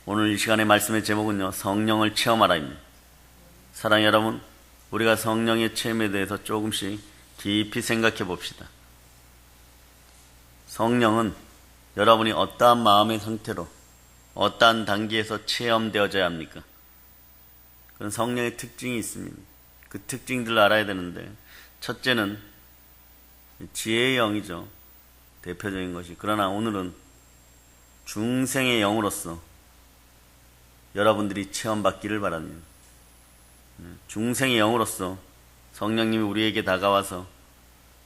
오늘 이 시간의 말씀의 제목은요, 성령을 체험하라입니다. 사랑하는 여러분, 우리가 성령의 체험에 대해서 조금씩 깊이 생각해 봅시다. 성령은 여러분이 어떠한 마음의 상태로 어떠한 단계에서 체험되어져야 합니까? 그런 성령의 특징이 있습니다. 그 특징들을 알아야 되는데, 첫째는 지혜의 영이죠. 대표적인 것이. 그러나 오늘은 중생의 영으로서 여러분들이 체험받기를 바랍니다. 중생의 영으로서 성령님이 우리에게 다가와서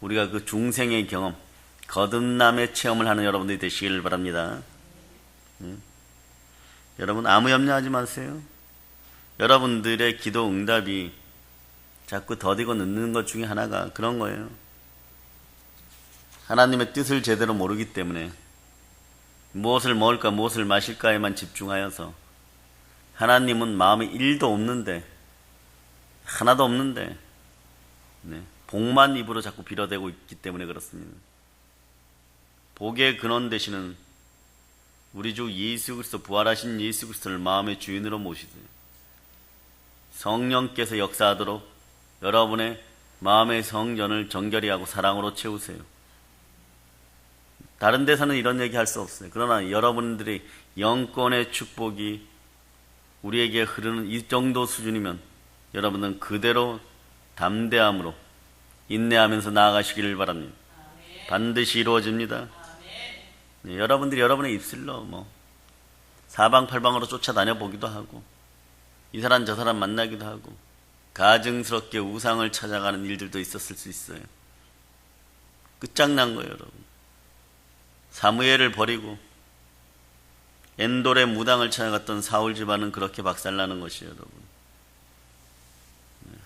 우리가 그 중생의 경험, 거듭남의 체험을 하는 여러분들이 되시기를 바랍니다. 여러분 아무 염려하지 마세요. 여러분들의 기도 응답이 자꾸 더디고 늦는 것 중에 하나가 그런 거예요. 하나님의 뜻을 제대로 모르기 때문에 무엇을 먹을까 무엇을 마실까에만 집중하여서 하나님은 마음에 1도 없는데, 하나도 없는데 복만 입으로 자꾸 빌어대고 있기 때문에 그렇습니다. 복의 근원 되시는 우리 주 예수 그리스도, 부활하신 예수 그리스도를 마음의 주인으로 모시세요. 성령께서 역사하도록 여러분의 마음의 성전을 정결히 하고 사랑으로 채우세요. 다른 데서는 이런 얘기 할 수 없어요. 그러나 여러분들의 영권의 축복이 우리에게 흐르는 이 정도 수준이면 여러분은 그대로 담대함으로 인내하면서 나아가시기를 바랍니다. 아멘. 반드시 이루어집니다. 아멘. 여러분들이 여러분의 입술로 사방팔방으로 쫓아다녀 보기도 하고 이 사람 저 사람 만나기도 하고 가증스럽게 우상을 찾아가는 일들도 있었을 수 있어요. 끝장난 거예요, 여러분. 사무엘을 버리고 엔돌의 무당을 찾아갔던 사울 집안은 그렇게 박살나는 것이에요, 여러분.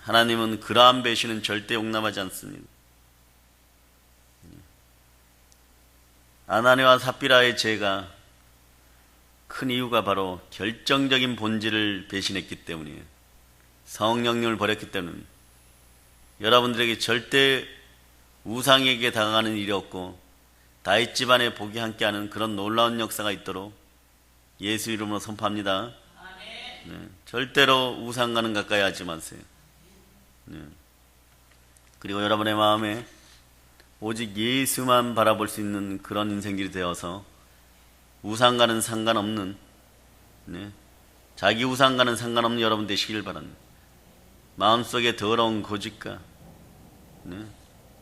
하나님은 그러한 배신은 절대 용납하지 않습니다. 아나니와 삽비라의 죄가 큰 이유가 바로 결정적인 본질을 배신했기 때문이에요. 성령님을 버렸기 때문입니다. 여러분들에게 절대 우상에게 당하는 일이 없고 다윗 집안의 복이 함께하는 그런 놀라운 역사가 있도록 예수 이름으로 선포합니다. 절대로 우상과는 가까이 하지 마세요. 그리고 여러분의 마음에 오직 예수만 바라볼 수 있는 그런 인생길이 되어서 우상과는 상관없는, 자기 우상과는 상관없는 여러분 되시길 바랍니다. 마음속에 더러운 고집과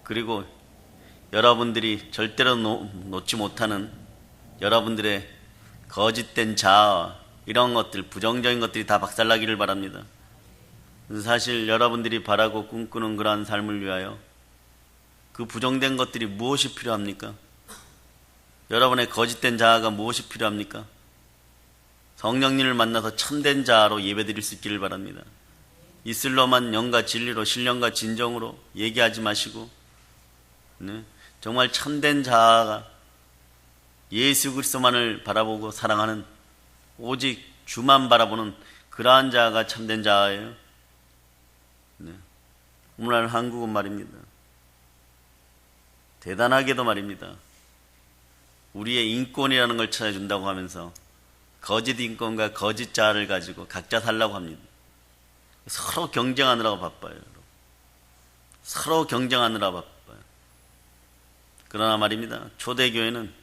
그리고 여러분들이 절대로 놓지 못하는 여러분들의 거짓된 자아, 이런 것들, 부정적인 것들이 다 박살나기를 바랍니다. 사실 여러분들이 바라고 꿈꾸는 그러한 삶을 위하여 그 부정된 것들이 무엇이 필요합니까? 여러분의 거짓된 자아가 무엇이 필요합니까? 성령님을 만나서 참된 자아로 예배드릴 수 있기를 바랍니다. 입술로만 영과 진리로, 신령과 진정으로 얘기하지 마시고 정말 참된 자아가 예수 그리스도만을 바라보고 사랑하는, 오직 주만 바라보는 그러한 자아가 참된 자아예요. 오늘날 한국은 말입니다. 대단하게도 말입니다. 우리의 인권이라는 걸 찾아준다고 하면서 거짓 인권과 거짓 자아를 가지고 각자 살라고 합니다. 서로 경쟁하느라고 바빠요. 서로 경쟁하느라 바빠요. 그러나 말입니다. 초대교회는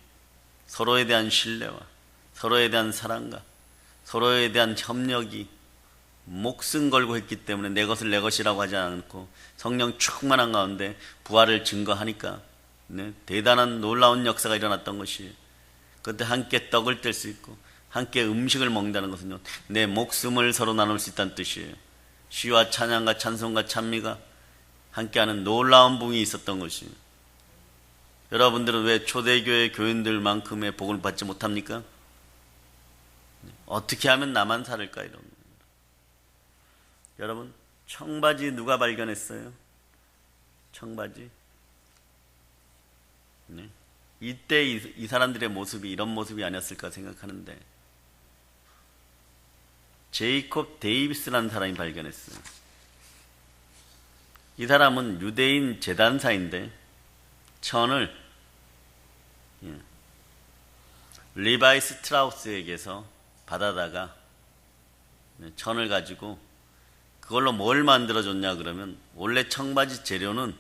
서로에 대한 신뢰와 서로에 대한 사랑과 서로에 대한 협력이 목숨 걸고 했기 때문에 내 것을 내 것이라고 하지 않고 성령 충만한 가운데 부활을 증거하니까 대단한 놀라운 역사가 일어났던 것이에요. 그때 함께 떡을 뗄 수 있고 함께 음식을 먹는다는 것은요, 내 목숨을 서로 나눌 수 있다는 뜻이에요. 시와 찬양과 찬송과 찬미가 함께하는 놀라운 부흥이 있었던 것이에요. 여러분들은 왜 초대교회 교인들만큼의 복을 받지 못합니까? 어떻게 하면 나만 살을까? 이런 겁니다. 여러분, 청바지 누가 발견했어요? 청바지? 이때 이 사람들의 모습이 이런 모습이 아니었을까 생각하는데, 제이콥 데이비스라는 사람이 발견했어요. 이 사람은 유대인 제단사인데 천을 리바이 스트라우스에게서 받아다가 천을 가지고 그걸로 뭘 만들어줬냐 그러면 원래 청바지 재료는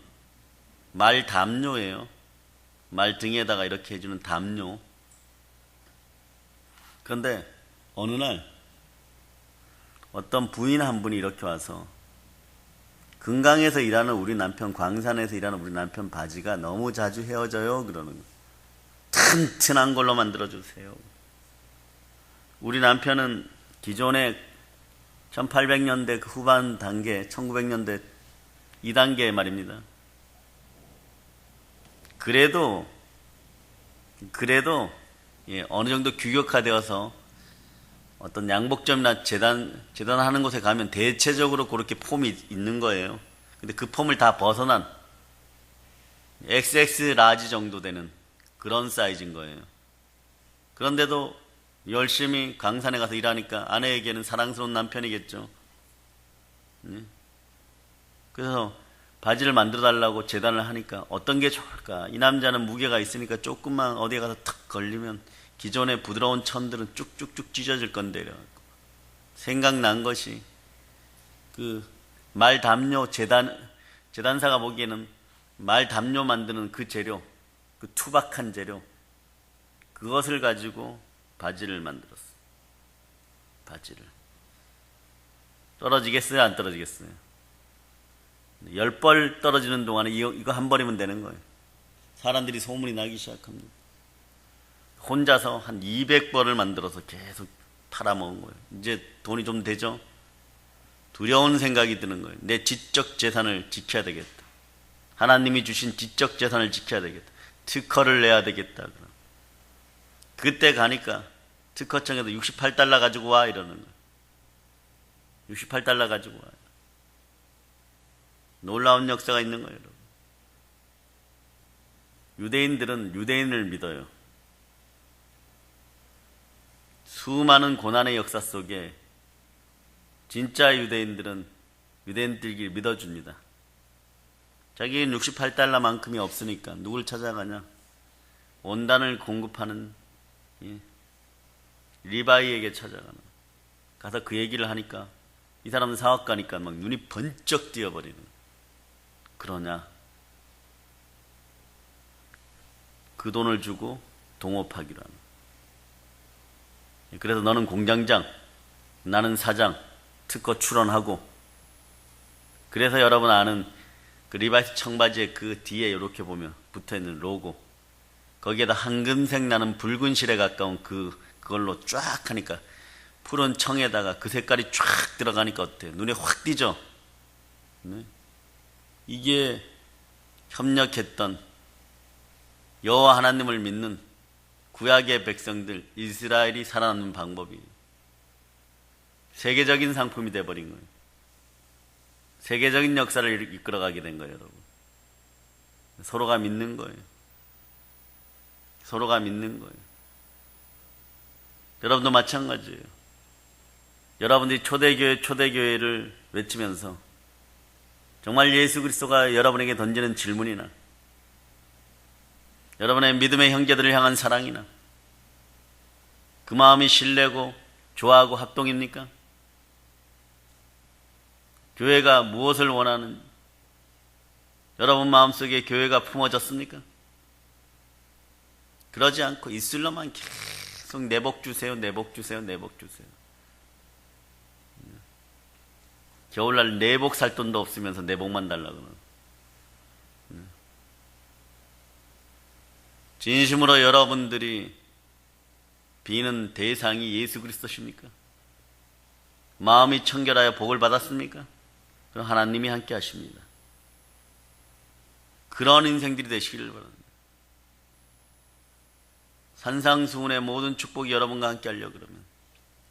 말 담요예요. 말 등에다가 이렇게 해주는 담요. 그런데 어느 날 어떤 부인 한 분이 이렇게 와서 금강에서 일하는 우리 남편, 광산에서 일하는 우리 남편 바지가 너무 자주 헤어져요 그러는 거예요. 튼튼한 걸로 만들어주세요. 우리 남편은 기존에 1800년대 그 후반 단계, 1900년대 2단계 말입니다. 그래도 어느 정도 규격화되어서 어떤 양복점이나 재단하는 곳에 가면 대체적으로 그렇게 폼이 있는 거예요. 근데 그 폼을 다 벗어난 XX 라지 정도 되는 그런 사이즈인 거예요. 그런데도 열심히 강산에 가서 일하니까 아내에게는 사랑스러운 남편이겠죠. 그래서 바지를 만들어 달라고 제단을 하니까 어떤 게 좋을까? 이 남자는 무게가 있으니까 조금만 어디에 가서 탁 걸리면 기존의 부드러운 천들은 쭉쭉쭉 찢어질 건데 생각난 것이 그 말 담요 재단사가 보기에는 말 담요 만드는 그 재료, 그 투박한 재료, 그것을 가지고 바지를 만들었어. 바지를. 떨어지겠어요? 안 떨어지겠어요? 10벌 떨어지는 동안에 이거 한 벌이면 되는 거예요. 사람들이 소문이 나기 시작합니다. 혼자서 한 200벌을 만들어서 계속 팔아먹은 거예요. 이제 돈이 좀 되죠? 두려운 생각이 드는 거예요. 내 지적 재산을 지켜야 되겠다. 하나님이 주신 지적 재산을 지켜야 되겠다. 특허를 내야 되겠다. 그때 가니까 특허청에서 68달러 가지고 와 이러는 거예요. 68달러 가지고 와요. 놀라운 역사가 있는 거예요, 여러분. 유대인들은 유대인을 믿어요. 수많은 고난의 역사 속에 진짜 유대인들은 유대인들끼리 믿어줍니다. 자기는 68달러만큼이 없으니까 누굴 찾아가냐? 원단을 공급하는 리바이에게 찾아가는. 가서 그 얘기를 하니까 이 사람은 사업가니까 막 눈이 번쩍 띄어버리는. 그러냐? 그 돈을 주고 동업하기로 하는. 그래서 너는 공장장, 나는 사장, 특허 출원하고. 그래서 여러분 아는 그 리바이스 청바지에 그 뒤에 이렇게 보면 붙어있는 로고, 거기에다 황금색 나는 붉은 실에 가까운 그걸로 쫙 하니까 푸른 청에다가 그 색깔이 쫙 들어가니까 어때요? 눈에 확 띄죠? 네? 이게 협력했던 여호와 하나님을 믿는 구약의 백성들, 이스라엘이 살아남는 방법이 세계적인 상품이 되어버린 거예요. 세계적인 역사를 이끌어가게 된 거예요, 여러분. 서로가 믿는 거예요. 서로가 믿는 거예요. 여러분도 마찬가지예요. 여러분들이 초대교회를 외치면서 정말 예수 그리스도가 여러분에게 던지는 질문이나 여러분의 믿음의 형제들을 향한 사랑이나 그 마음이 신뢰고 좋아하고 합동입니까? 교회가 무엇을 원하는, 여러분 마음속에 교회가 품어졌습니까? 그러지 않고 입술로만 계속 내복 주세요, 내복 주세요, 내복 주세요. 겨울날 내복 살 돈도 없으면서 내복만 달라고 그러는. 진심으로 여러분들이 비는 대상이 예수 그리스도십니까? 마음이 청결하여 복을 받았습니까? 그럼 하나님이 함께 하십니다. 그런 인생들이 되시기를 바랍니다. 산상수훈의 모든 축복이 여러분과 함께 하려고 그러면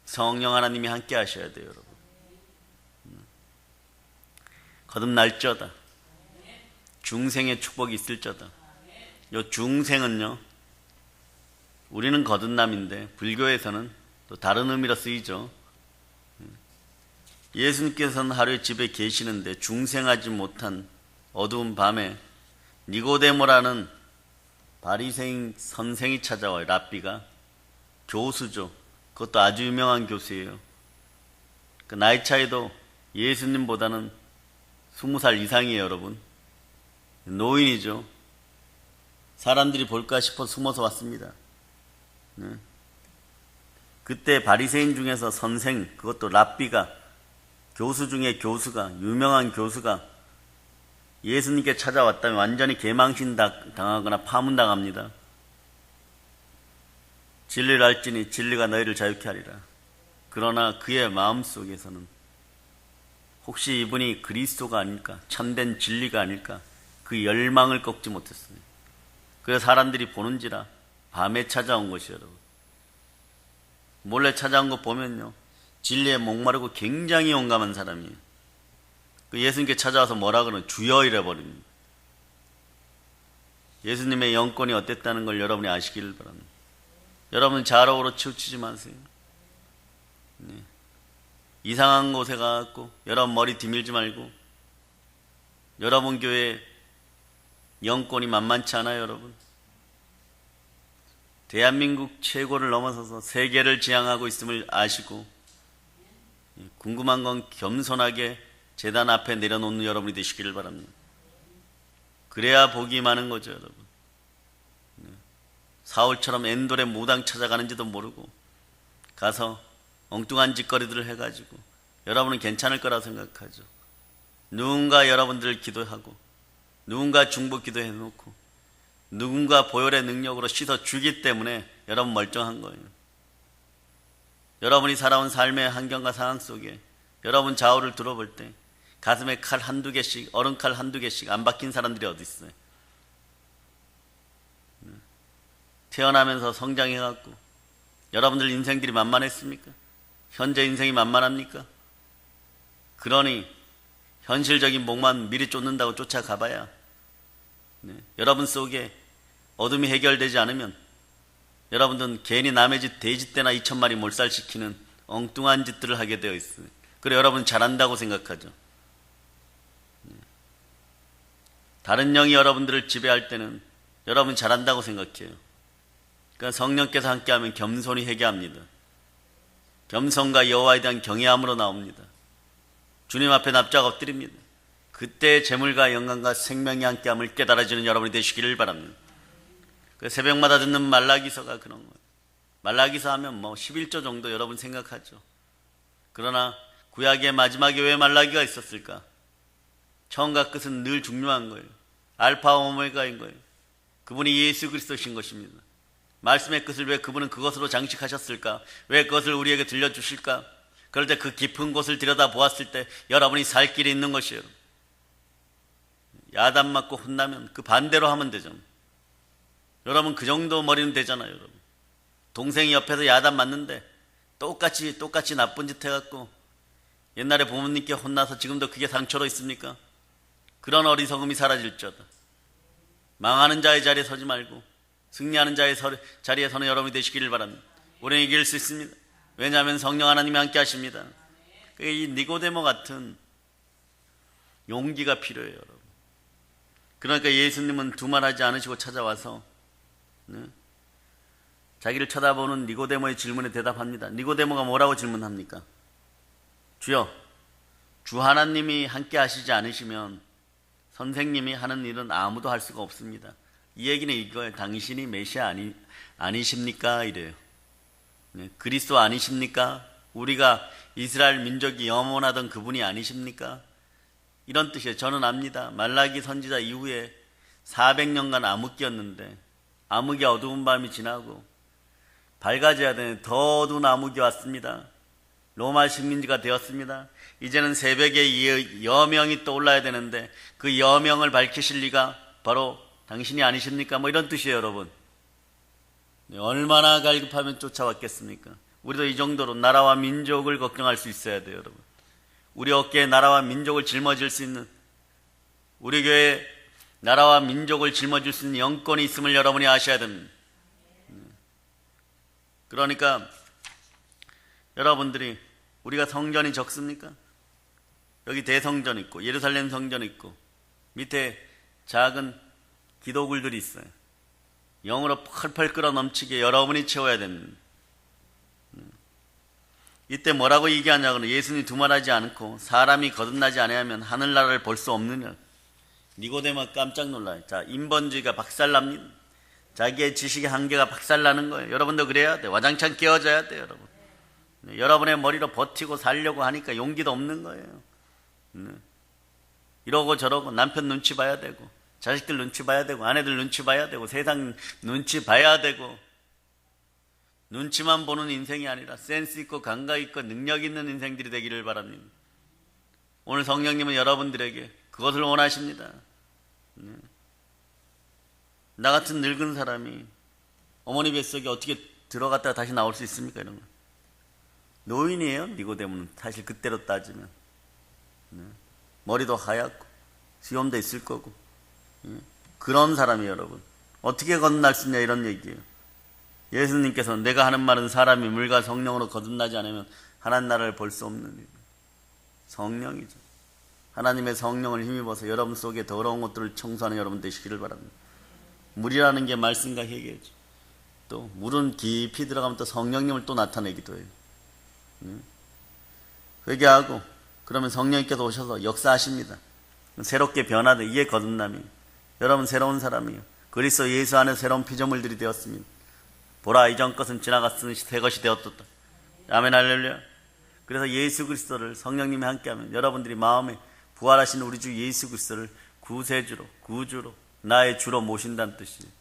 성령 하나님이 함께 하셔야 돼요, 여러분. 거듭날저다. 중생의 축복이 있을저다. 요 중생은요, 우리는 거듭남인데 불교에서는 또 다른 의미로 쓰이죠. 예수님께서는 하루에 집에 계시는데 중생하지 못한 어두운 밤에 니고데모라는 바리새인 선생이 찾아와요. 랍비가 교수죠. 그것도 아주 유명한 교수예요. 그 나이 차이도 예수님보다는 20살 이상이에요, 여러분. 노인이죠. 사람들이 볼까 싶어 숨어서 왔습니다. 네. 그때 바리새인 중에서 선생, 그것도 랍비가, 교수 중에 교수가, 유명한 교수가 예수님께 찾아왔다면 완전히 개망신 당하거나 파문당합니다. 진리를 알지니 진리가 너희를 자유케 하리라. 그러나 그의 마음속에서는 혹시 이분이 그리스도가 아닐까, 참된 진리가 아닐까, 그 열망을 꺾지 못했어요. 그래서 사람들이 보는지라 밤에 찾아온 것이에요, 여러분. 몰래 찾아온 거 보면요, 진리에 목마르고 굉장히 용감한 사람이에요. 그 예수님께 찾아와서 뭐라 그러면 주여 이래버립니다. 예수님의 영권이 어땠다는 걸 여러분이 아시기를 바랍니다. 여러분 자로우로 치우치지 마세요. 네. 이상한 곳에 가갖고 여러분 머리 뒤밀지 말고, 여러분 교회 영권이 만만치 않아요, 여러분. 대한민국 최고를 넘어서서 세계를 지향하고 있음을 아시고, 궁금한 건 겸손하게 제단 앞에 내려놓는 여러분이 되시기를 바랍니다. 그래야 복이 많은 거죠, 여러분. 사울처럼 엔돌에 무당 찾아가는지도 모르고 가서 엉뚱한 짓거리들을 해가지고 여러분은 괜찮을 거라 생각하죠. 누군가 여러분들을 기도하고, 누군가 중보 기도해놓고, 누군가 보혈의 능력으로 씻어 주기 때문에 여러분 멀쩡한 거예요. 여러분이 살아온 삶의 환경과 상황 속에 여러분 좌우를 들어볼 때 가슴에 칼 한두 개씩, 얼음칼 한두 개씩 안 박힌 사람들이 어디 있어요? 태어나면서 성장해갖고 여러분들 인생들이 만만했습니까? 현재 인생이 만만합니까? 그러니 현실적인 목만 미리 쫓는다고 쫓아가봐야 여러분 속에 어둠이 해결되지 않으면 여러분들은 괜히 남의 집 돼지 떼나 2,000마리 몰살시키는 엉뚱한 짓들을 하게 되어 있어요. 그래 여러분 잘한다고 생각하죠. 다른 영이 여러분들을 지배할 때는 여러분 잘한다고 생각해요. 그러니까 성령께서 함께하면 겸손히 회개합니다. 겸손과 여호와에 대한 경외함으로 나옵니다. 주님 앞에 납작 엎드립니다. 그때 재물과 영광과 생명이 함께함을 깨달아지는 여러분이 되시기를 바랍니다. 그 새벽마다 듣는 말라기서가 그런 거예요. 말라기서 하면 11조 정도 여러분 생각하죠. 그러나 구약의 마지막에 왜 말라기가 있었을까? 처음과 끝은 늘 중요한 거예요. 알파와 오메가인 거예요. 그분이 예수 그리스도신 것입니다. 말씀의 끝을 왜 그분은 그것으로 장식하셨을까? 왜 그것을 우리에게 들려주실까? 그럴 때 그 깊은 곳을 들여다보았을 때 여러분이 살 길이 있는 것이에요. 야단 맞고 혼나면 그 반대로 하면 되죠. 여러분 그 정도 머리는 되잖아요. 여러분 동생이 옆에서 야단 맞는데 똑같이 나쁜 짓 해갖고 옛날에 부모님께 혼나서 지금도 그게 상처로 있습니까? 그런 어리석음이 사라질지어다. 망하는 자의 자리에 서지 말고 승리하는 자의 자리에 서는 여러분이 되시기를 바랍니다. 우리는 이길 수 있습니다. 왜냐하면 성령 하나님이 함께 하십니다. 이 니고데모 같은 용기가 필요해요, 여러분. 그러니까 예수님은 두말하지 않으시고 찾아와서 자기를 쳐다보는 니고데모의 질문에 대답합니다. 니고데모가 뭐라고 질문합니까? 주여, 주 하나님이 함께 하시지 않으시면 선생님이 하는 일은 아무도 할 수가 없습니다. 이 얘기는 이거예요. 당신이 메시아 아니십니까? 이래요. 그리스도 아니십니까? 우리가 이스라엘 민족이 염원하던 그분이 아니십니까? 이런 뜻이에요. 저는 압니다. 말라기 선지자 이후에 400년간 암흑기였는데 암흑의 어두운 밤이 지나고 밝아져야 되는 더 어두운 암흑이 왔습니다. 로마 식민지가 되었습니다. 이제는 새벽에 여명이 떠올라야 되는데 그 여명을 밝히실 리가 바로 당신이 아니십니까? 이런 뜻이에요, 여러분. 얼마나 갈급하면 쫓아왔겠습니까? 우리도 이 정도로 나라와 민족을 걱정할 수 있어야 돼요, 여러분. 우리 어깨에 나라와 민족을 짊어질 수 있는, 우리 교회에 나라와 민족을 짊어질 수 있는 영권이 있음을 여러분이 아셔야 됩니다. 그러니까 여러분들이 우리가 성전이 적습니까? 여기 대성전 있고 예루살렘 성전 있고 밑에 작은 기도굴들이 있어요. 영으로 펄펄 끓어 넘치게 여러분이 채워야 됩니다. 이때 뭐라고 얘기하냐고는 예수님이 두말하지 않고 사람이 거듭나지 아니하면 하늘나라를 볼 수 없느냐. 니고데모가 깜짝 놀라요. 자, 인본주의가 박살납니다. 자기의 지식의 한계가 박살나는 거예요. 여러분도 그래야 돼. 와장창 깨어져야 돼요, 여러분. 여러분의 머리로 버티고 살려고 하니까 용기도 없는 거예요. 이러고 저러고 남편 눈치 봐야 되고 자식들 눈치 봐야 되고 아내들 눈치 봐야 되고 세상 눈치 봐야 되고 눈치만 보는 인생이 아니라 센스 있고 감각 있고 능력 있는 인생들이 되기를 바랍니다. 오늘 성령님은 여러분들에게 그것을 원하십니다. 나 같은 늙은 사람이 어머니 뱃속에 어떻게 들어갔다가 다시 나올 수 있습니까? 이런 거. 노인이에요. 니고데모는 사실 그때로 따지면 머리도 하얗고 수염도 있을 거고 그런 사람이 여러분 어떻게 거듭날 수 있냐 이런 얘기예요. 예수님께서 내가 하는 말은 사람이 물과 성령으로 거듭나지 않으면 하나님 나라를 볼 수 없는 일. 성령이죠. 하나님의 성령을 힘입어서 여러분 속에 더러운 것들을 청소하는 여러분 되시기를 바랍니다. 물이라는 게 말씀과 회개죠. 또 물은 깊이 들어가면 또 성령님을 또 나타내기도 해요. 회개하고 그러면 성령님께서 오셔서 역사하십니다. 새롭게 변화돼 이게 거듭남이에요. 여러분 새로운 사람이에요. 그리스도 예수 안에 새로운 피조물들이 되었습니다. 보라 이전 것은 지나갔으니 새 것이 되었도다. 아멘 할렐루야. 그래서 예수 그리스도를 성령님이 함께하면 여러분들이 마음에 부활하신 우리 주 예수 그리스도를 구세주로 구주로 나의 주로 모신다는 뜻이에요.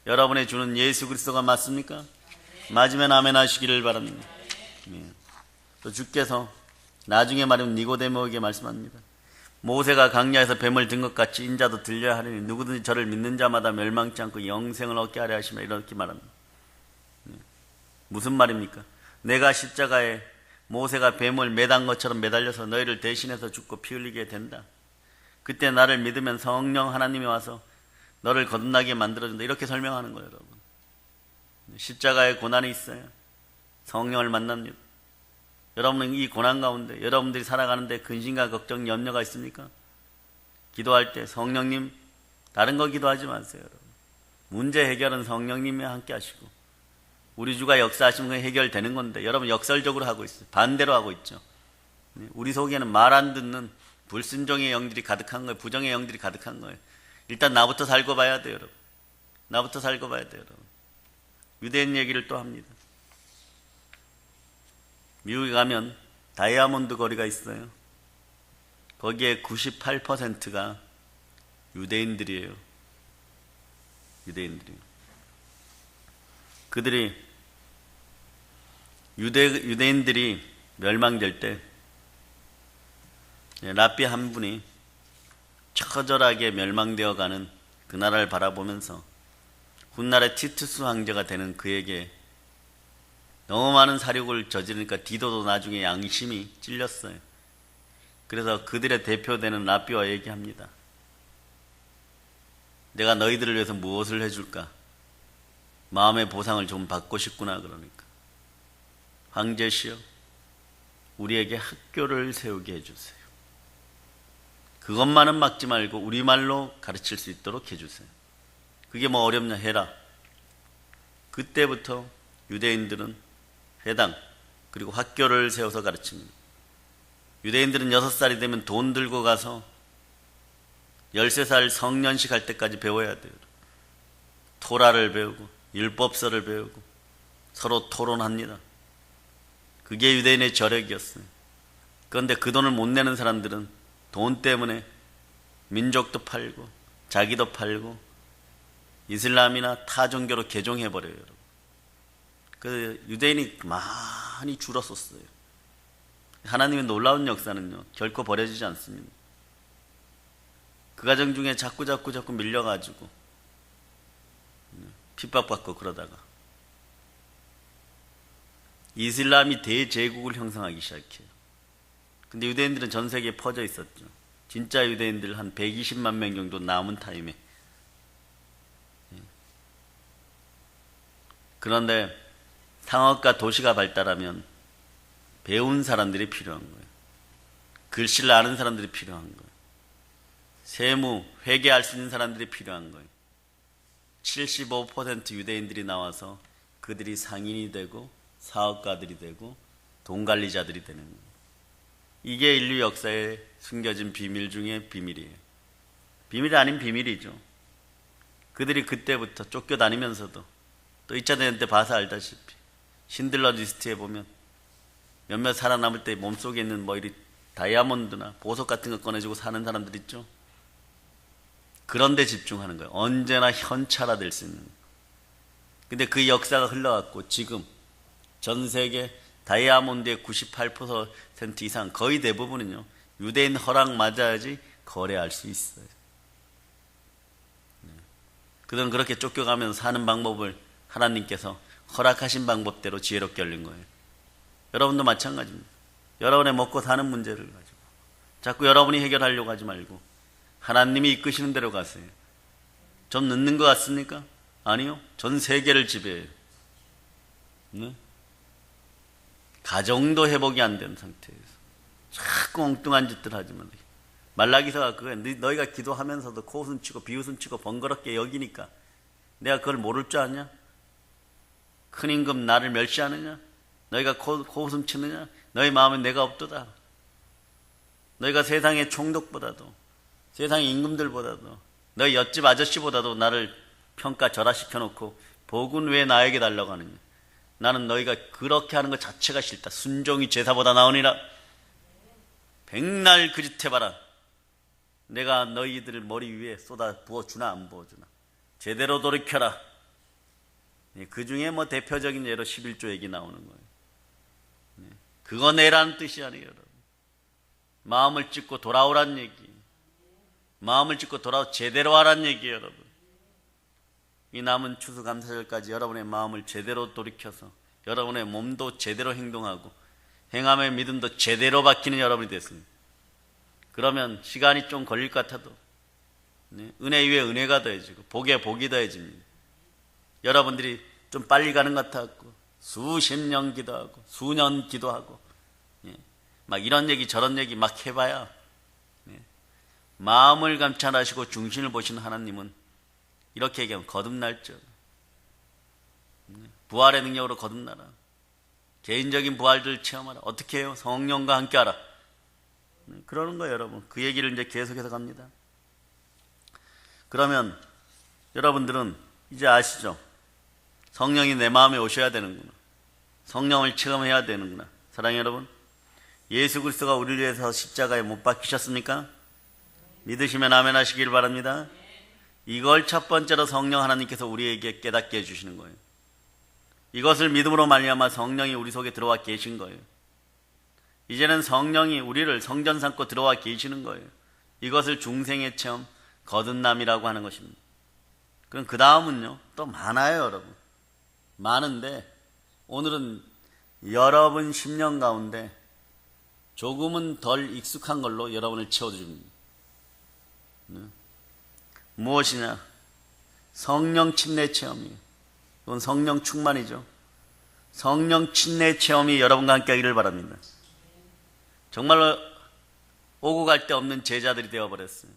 여러분의 주는 예수 그리스도가 맞습니까? 맞으면 아멘 하시기를 바랍니다. 또 주께서 나중에 말하면 니고데모에게 말씀합니다. 모세가 강야에서 뱀을 든 것 같이 인자도 들려야 하리니 누구든지 저를 믿는 자마다 멸망치 않고 영생을 얻게 하려 하시며 이렇게 말합니다. 무슨 말입니까? 내가 십자가에 모세가 뱀을 매단 것처럼 매달려서 너희를 대신해서 죽고 피 흘리게 된다. 그때 나를 믿으면 성령 하나님이 와서 너를 거듭나게 만들어준다. 이렇게 설명하는 거예요, 여러분. 십자가에 고난이 있어요. 성령을 만납니다. 여러분은 이 고난 가운데 여러분들이 살아가는데 근심과 걱정, 염려가 있습니까? 기도할 때 성령님 다른 거 기도하지 마세요, 여러분. 문제 해결은 성령님이 함께 하시고 우리 주가 역사하시면 그게 해결되는 건데 여러분 역설적으로 하고 있어요. 반대로 하고 있죠. 우리 속에는 말 안 듣는 불순종의 영들이 가득한 거예요. 부정의 영들이 가득한 거예요. 일단 나부터 살고 봐야 돼요, 여러분. 나부터 살고 봐야 돼요, 여러분. 유대인 얘기를 또 합니다. 미국에 가면 다이아몬드 거리가 있어요. 거기에 98%가 유대인들이에요. 유대인들이에요. 그들이 유대인들이 멸망될 때 랍비 한 분이 처절하게 멸망되어가는 그 나라를 바라보면서 훗날에 티투스 황제가 되는 그에게 너무 많은 사륙을 저지르니까 디도도 나중에 양심이 찔렸어요. 그래서 그들의 대표되는 랍비와 얘기합니다. 내가 너희들을 위해서 무엇을 해줄까? 마음의 보상을 좀 받고 싶구나. 그러니까 황제시여 우리에게 학교를 세우게 해주세요. 그것만은 막지 말고 우리말로 가르칠 수 있도록 해주세요. 그게 뭐 어렵냐 해라. 그때부터 유대인들은 회당 그리고 학교를 세워서 가르칩니다. 유대인들은 6살이 되면 돈 들고 가서 13살 성년식 할 때까지 배워야 돼요. 토라를 배우고 율법서를 배우고 서로 토론합니다. 그게 유대인의 저력이었어요. 그런데 그 돈을 못 내는 사람들은 돈 때문에 민족도 팔고 자기도 팔고 이슬람이나 타 종교로 개종해버려요. 여러분. 그 유대인이 많이 줄었었어요. 하나님의 놀라운 역사는요 결코 버려지지 않습니다. 그 가정 중에 자꾸 밀려가지고 핍박받고 그러다가 이슬람이 대제국을 형성하기 시작해요. 근데 유대인들은 전 세계에 퍼져 있었죠. 진짜 유대인들 한 120만 명 정도 남은 타임에. 그런데 상업과 도시가 발달하면 배운 사람들이 필요한 거예요. 글씨를 아는 사람들이 필요한 거예요. 세무, 회계할 수 있는 사람들이 필요한 거예요. 75% 유대인들이 나와서 그들이 상인이 되고 사업가들이 되고 돈 관리자들이 되는 거예요. 이게 인류 역사에 숨겨진 비밀 중에 비밀이에요. 비밀이 아닌 비밀이죠. 그들이 그때부터 쫓겨다니면서도 또 2차 대전 때 봐서 알다시피 신들러 리스트에 보면 몇몇 살아남을 때 몸속에 있는 뭐 이리 다이아몬드나 보석 같은 거 꺼내주고 사는 사람들 있죠. 그런 데 집중하는 거예요. 언제나 현찰화될 수 있는. 근데 그 역사가 흘러갔고 지금 전 세계 다이아몬드의 98% 이상 거의 대부분은요. 유대인 허락 맞아야지 거래할 수 있어요. 그들은 그렇게 쫓겨가면서 사는 방법을 하나님께서 허락하신 방법대로 지혜롭게 열린 거예요. 여러분도 마찬가지입니다. 여러분의 먹고 사는 문제를 가지고 자꾸 여러분이 해결하려고 하지 말고 하나님이 이끄시는 대로 가세요. 좀 늦는 것 같습니까? 아니요. 전 세계를 지배해요. 네? 가정도 회복이 안 된 상태에서 자꾸 엉뚱한 짓들 하지 말아요. 말라기서가 그거야. 너희가 기도하면서도 코웃음 치고 비웃음 치고 번거롭게 여기니까 내가 그걸 모를 줄 아냐? 큰 임금 나를 멸시하느냐? 너희가 코웃음 치느냐? 너희 마음에 내가 없도다. 너희가 세상의 총독보다도 세상의 임금들보다도 너희 옆집 아저씨보다도 나를 평가 절하시켜 놓고 복은 왜 나에게 달라고 하느냐? 나는 너희가 그렇게 하는 것 자체가 싫다. 순종이 제사보다 나으니라. 백날 그 짓 해봐라. 내가 너희들 머리 위에 쏟아 부어주나 안 부어주나. 제대로 돌이켜라. 그 중에 뭐 대표적인 예로 11조 얘기 나오는 거예요. 그거 내라는 뜻이 아니에요, 여러분. 마음을 찢고 돌아오란 얘기. 마음을 찢고 돌아오 제대로 하란 얘기예요, 여러분. 이 남은 추수감사절까지 여러분의 마음을 제대로 돌이켜서 여러분의 몸도 제대로 행동하고 행함의 믿음도 제대로 바뀌는 여러분이 됐습니다. 그러면 시간이 좀 걸릴 것 같아도 은혜 위에 은혜가 더해지고 복에 복이 더해집니다. 여러분들이 좀 빨리 가는 것 같아갖고 수십 년 기도하고 수년 기도하고 막 이런 얘기 저런 얘기 막 해봐야 마음을 감찰하시고 중심을 보시는 하나님은 이렇게 얘기하면 거듭날죠. 부활의 능력으로 거듭나라. 개인적인 부활들 체험하라. 어떻게 해요? 성령과 함께하라. 그러는 거예요, 여러분. 그 얘기를 이제 계속해서 갑니다. 그러면 여러분들은 이제 아시죠? 성령이 내 마음에 오셔야 되는구나. 성령을 체험해야 되는구나. 사랑해요, 여러분. 예수 그리스도가 우리를 위해서 십자가에 못 박히셨습니까? 믿으시면 아멘 하시길 바랍니다. 이걸 첫 번째로 성령 하나님께서 우리에게 깨닫게 해주시는 거예요. 이것을 믿음으로 말미암아 성령이 우리 속에 들어와 계신 거예요. 이제는 성령이 우리를 성전 삼고 들어와 계시는 거예요. 이것을 중생의 체험, 거듭남이라고 하는 것입니다. 그럼 그 다음은요, 또 많아요, 여러분. 많은데 오늘은 여러분 10년 가운데 조금은 덜 익숙한 걸로 여러분을 채워줍니다. 무엇이냐? 성령 침례 체험이에요. 이건 성령 충만이죠. 성령 침례 체험이 여러분과 함께 하기를 바랍니다. 정말로 오고 갈 데 없는 제자들이 되어버렸어요.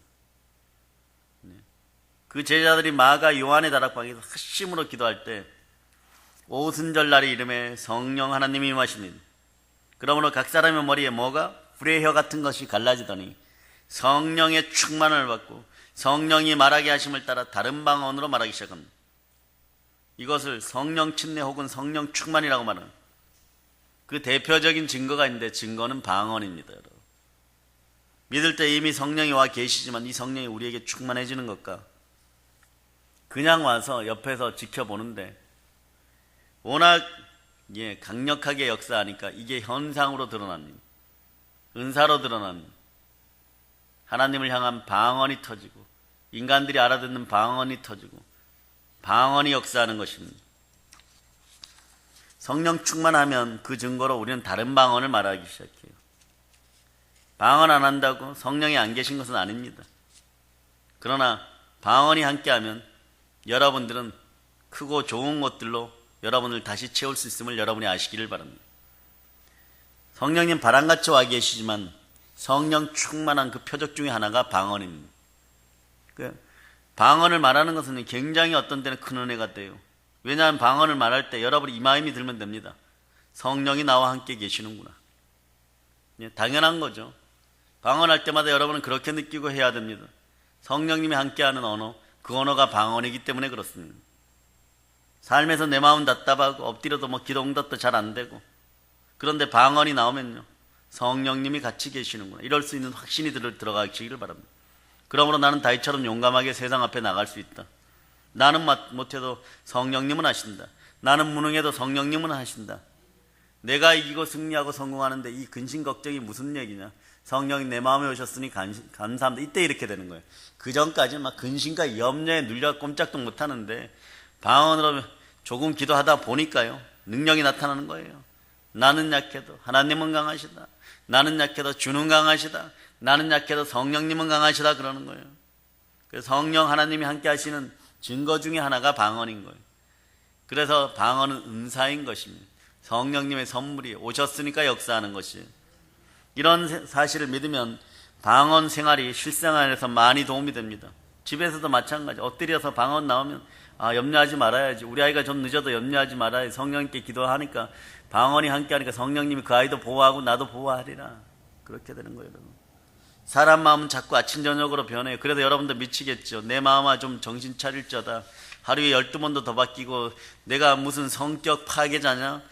그 제자들이 마가 요한의 다락방에서 합심으로 기도할 때 오순절 날의 이름에 성령 하나님이 임하십니다. 그러므로 각 사람의 머리에 뭐가? 불의 혀 같은 것이 갈라지더니 성령의 충만을 받고 성령이 말하게 하심을 따라 다른 방언으로 말하기 시작합니다. 이것을 성령 침례 혹은 성령 충만이라고 말하는 그 대표적인 증거가 있는데 증거는 방언입니다. 여러분. 믿을 때 이미 성령이 와 계시지만 이 성령이 우리에게 충만해지는 것과 그냥 와서 옆에서 지켜보는데 워낙 강력하게 역사하니까 이게 현상으로 드러납니다. 은사로 드러납니다. 하나님을 향한 방언이 터지고 인간들이 알아듣는 방언이 터지고 방언이 역사하는 것입니다. 성령 충만하면 그 증거로 우리는 다른 방언을 말하기 시작해요. 방언 안 한다고 성령이 안 계신 것은 아닙니다. 그러나 방언이 함께하면 여러분들은 크고 좋은 것들로 여러분을 다시 채울 수 있음을 여러분이 아시기를 바랍니다. 성령님 바람같이 와 계시지만 성령 충만한 그 표적 중에 하나가 방언입니다. 방언을 말하는 것은 굉장히 어떤 때는 큰 은혜가 돼요. 왜냐하면 방언을 말할 때 여러분이 이 마음이 들면 됩니다. 성령이 나와 함께 계시는구나. 예, 당연한 거죠. 방언할 때마다 여러분은 그렇게 느끼고 해야 됩니다. 성령님이 함께하는 언어, 그 언어가 방언이기 때문에 그렇습니다. 삶에서 내 마음 답답하고 엎드려도 기도 응답도 잘 안 되고, 그런데 방언이 나오면요, 성령님이 같이 계시는구나, 이럴 수 있는 확신이 들어가시기를 바랍니다. 그러므로 나는 다윗처럼 용감하게 세상 앞에 나갈 수 있다. 나는 못해도 성령님은 하신다. 나는 무능해도 성령님은 하신다. 내가 이기고 승리하고 성공하는데 이 근심 걱정이 무슨 얘기냐. 성령이 내 마음에 오셨으니 감사합니다. 이때 이렇게 되는 거예요. 그 전까지는 막 근심과 염려에 눌려 꼼짝도 못하는데 방언으로 조금 기도하다 보니까요, 능력이 나타나는 거예요. 나는 약해도 하나님은 강하시다. 나는 약해도 주는 강하시다. 나는 약해도 성령님은 강하시다, 그러는 거예요. 그래서 성령 하나님이 함께 하시는 증거 중에 하나가 방언인 거예요. 그래서 방언은 은사인 것입니다. 성령님의 선물이 오셨으니까 역사하는 것이에요. 이런 사실을 믿으면 방언 생활이 실생활에서 많이 도움이 됩니다. 집에서도 마찬가지. 엎드려서 방언 나오면 염려하지 말아야지. 우리 아이가 좀 늦어도 염려하지 말아야지. 성령님께 기도하니까, 방언이 함께하니까 성령님이 그 아이도 보호하고 나도 보호하리라. 그렇게 되는 거예요, 여러분. 사람 마음은 자꾸 아침 저녁으로 변해요. 그래도 여러분도 미치겠죠. 내 마음아 좀 정신 차릴저다. 하루에 12번도 더 바뀌고, 내가 무슨 성격 파괴자냐,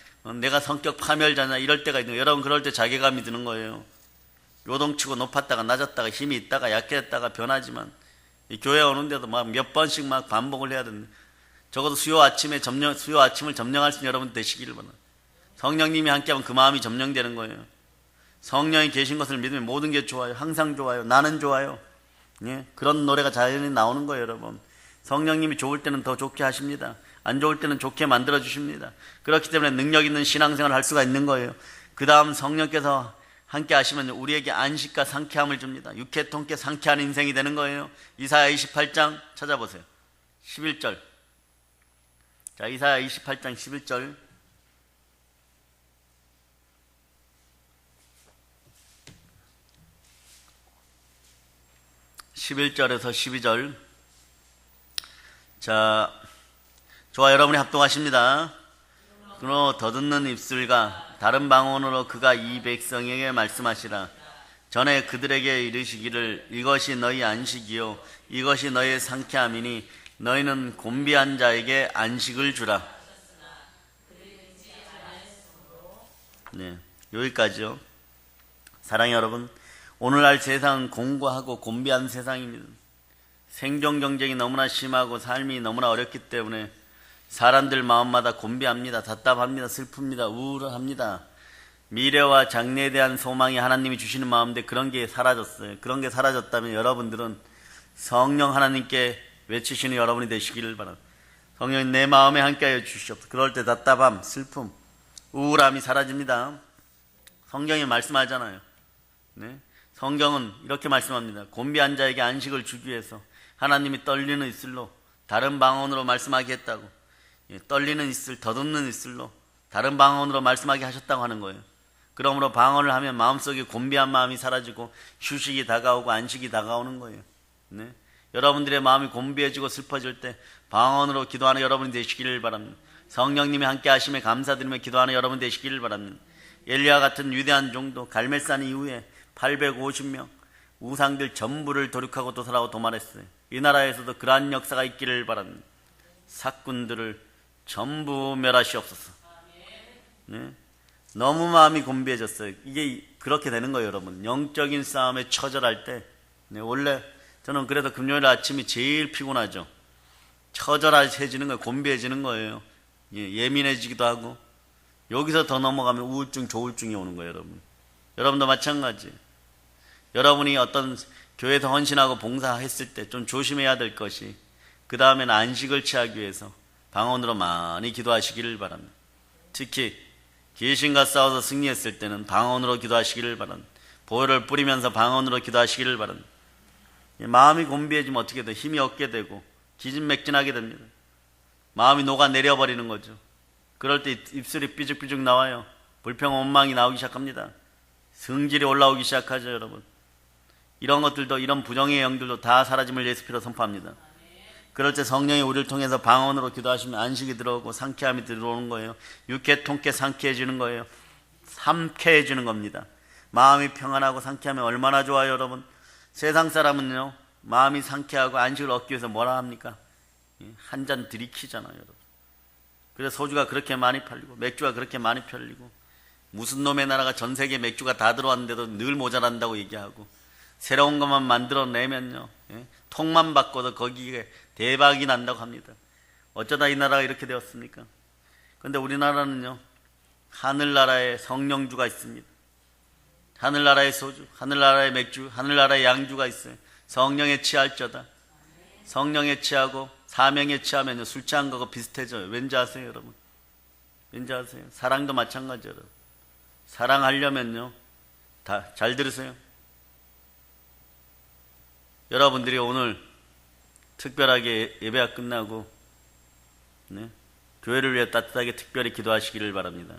내가 성격 파멸자냐, 이럴 때가 있는 거예요. 여러분, 그럴 때 자괴감이 드는 거예요. 요동치고 높았다가 낮았다가 힘이 있다가 약해졌다가 변하지만, 이 교회 오는데도 몇 번씩 반복을 해야 된다. 적어도 수요 아침을 점령할 수 있는 여러분 되시기를 바랍니다. 성령님이 함께하면 그 마음이 점령되는 거예요. 성령이 계신 것을 믿으면 모든 게 좋아요. 항상 좋아요. 나는 좋아요. 예? 그런 노래가 자연히 나오는 거예요, 여러분. 성령님이 좋을 때는 더 좋게 하십니다. 안 좋을 때는 좋게 만들어 주십니다. 그렇기 때문에 능력 있는 신앙생활을 할 수가 있는 거예요. 그 다음 성령께서 함께 하시면 우리에게 안식과 상쾌함을 줍니다. 육회 통쾌 상쾌한 인생이 되는 거예요. 이사야 28장 찾아보세요. 11절. 자, 이사야 28장 11절. (11절에서) (12절) 자, 저와 여러분이 합동하십니다. 그러나 더듬는 입술과 다른 방언으로 그가 이 백성에게 말씀하시라. 전에 그들에게 이르시기를 이것이 너희 안식이요 이것이 너희의 상쾌함이니 너희는 곤비한 자에게 안식을 주라. 네, 여기까지요. 사랑의 여러분, 오늘날 세상은 공고하고 곤비한 세상입니다. 생존 경쟁이 너무나 심하고 삶이 너무나 어렵기 때문에 사람들 마음마다 곤비합니다. 답답합니다. 슬픕니다. 우울합니다. 미래와 장래에 대한 소망이 하나님이 주시는 마음인데 그런 게 사라졌어요. 그런 게 사라졌다면 여러분들은 성령 하나님께 외치시는 여러분이 되시기를 바랍니다. 성령이 내 마음에 함께하여 주시옵소서. 그럴 때 답답함, 슬픔, 우울함이 사라집니다. 성경이 말씀하잖아요. 네? 성경은 이렇게 말씀합니다. 곤비한 자에게 안식을 주기 위해서 하나님이 떨리는 입술로 다른 방언으로 말씀하게 했다고. 떨리는 입술, 더듬는 입술로 다른 방언으로 말씀하게 하셨다고 하는 거예요. 그러므로 방언을 하면 마음속에 곤비한 마음이 사라지고 휴식이 다가오고 안식이 다가오는 거예요. 네? 여러분들의 마음이 곤비해지고 슬퍼질 때 방언으로 기도하는 여러분이 되시기를 바랍니다. 성령님이 함께 하심에 감사드리며 기도하는 여러분 되시기를 바랍니다. 엘리야 같은 위대한 종도 갈멜산 이후에 850명 우상들 전부를 도륙하고 도살하고 도말했어요. 이 나라에서도 그러한 역사가 있기를 바랍니다. 사꾼들을 전부 멸하시옵소서. 네? 너무 마음이 곤비해졌어요. 이게 그렇게 되는 거예요, 여러분. 영적인 싸움에 처절할 때, 네, 원래 저는 그래도 금요일 아침이 제일 피곤하죠. 처절해지는 거예요. 곤비해지는 거예요. 예민해지기도 하고, 여기서 더 넘어가면 우울증, 조울증이 오는 거예요, 여러분. 여러분도 마찬가지. 여러분이 어떤 교회에서 헌신하고 봉사했을 때 좀 조심해야 될 것이, 그 다음에는 안식을 취하기 위해서 방언으로 많이 기도하시기를 바랍니다. 특히 귀신과 싸워서 승리했을 때는 방언으로 기도하시기를 바랍니다. 보혈을 뿌리면서 방언으로 기도하시기를 바랍니다. 마음이 곤비해지면 어떻게 돼? 힘이 없게 되고 기진맥진하게 됩니다. 마음이 녹아내려버리는 거죠. 그럴 때 입술이 삐죽삐죽 나와요. 불평, 원망이 나오기 시작합니다. 성질이 올라오기 시작하죠, 여러분. 이런 것들도, 이런 부정의 영들도 다 사라짐을 예수 피로 선포합니다. 그럴 때 성령이 우리를 통해서 방언으로 기도하시면 안식이 들어오고 상쾌함이 들어오는 거예요. 육회 통쾌 상쾌해지는 거예요. 삼쾌해지는 겁니다. 마음이 평안하고 상쾌하면 얼마나 좋아요, 여러분. 세상 사람은요, 마음이 상쾌하고 안식을 얻기 위해서 뭐라 합니까? 한 잔 들이키잖아요, 여러분. 그래서 소주가 그렇게 많이 팔리고 맥주가 그렇게 많이 팔리고 무슨 놈의 나라가 전 세계 맥주가 다 들어왔는데도 늘 모자란다고 얘기하고 새로운 것만 만들어내면요, 통만 바꿔도 거기에 대박이 난다고 합니다. 어쩌다 이 나라가 이렇게 되었습니까? 그런데 우리나라는요, 하늘나라에 성령주가 있습니다. 하늘나라의 소주, 하늘나라의 맥주, 하늘나라의 양주가 있어요. 성령에 취할저다. 성령에 취하고 사명에 취하면요, 술 취한 거가 비슷해져요. 왠지 아세요, 여러분? 왠지 아세요? 사랑도 마찬가지예요. 사랑하려면요, 다 잘 들으세요. 여러분들이 오늘 특별하게 예배가 끝나고 교회를 위해 따뜻하게 특별히 기도하시기를 바랍니다.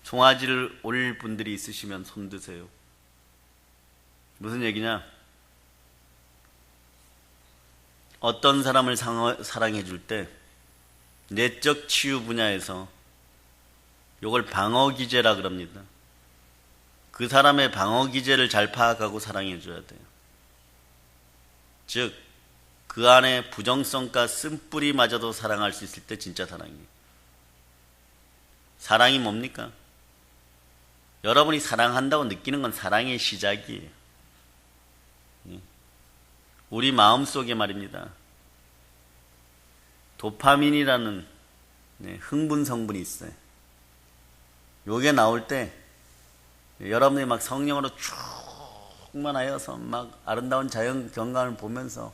송아지를 올릴 분들이 있으시면 손 드세요. 무슨 얘기냐? 어떤 사람을 사랑해 줄 때 내적 치유 분야에서 이걸 방어기제라 그럽니다. 그 사람의 방어기제를 잘 파악하고 사랑해 줘야 돼요. 즉, 그 안에 부정성과 쓴뿌리마저도 사랑할 수 있을 때 진짜 사랑이에요. 사랑이 뭡니까? 여러분이 사랑한다고 느끼는 건 사랑의 시작이에요. 우리 마음속에 말입니다, 도파민이라는 흥분 성분이 있어요. 요게 나올 때 여러분이 막 성령으로 충만하여서 막 아름다운 자연 경관을 보면서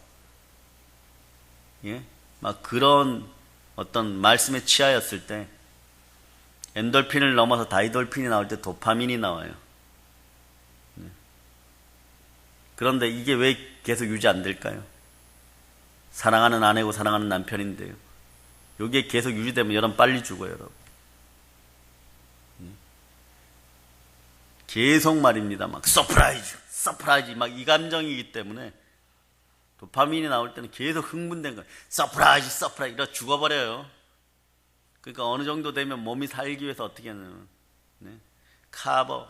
막 그런 어떤 말씀에 취하였을 때 엔돌핀을 넘어서 다이돌핀이 나올 때 도파민이 나와요. 그런데 이게 왜 계속 유지 안 될까요? 사랑하는 아내고 사랑하는 남편인데요, 이게 계속 유지되면 여러분 빨리 죽어요, 여러분. 계속 말입니다. 막 서프라이즈 막 이 감정이기 때문에 도파민이 나올 때는 계속 흥분된 거예요. 서프라이즈 이러다 죽어버려요. 그러니까 어느 정도 되면 몸이 살기 위해서 어떻게 하냐면 카버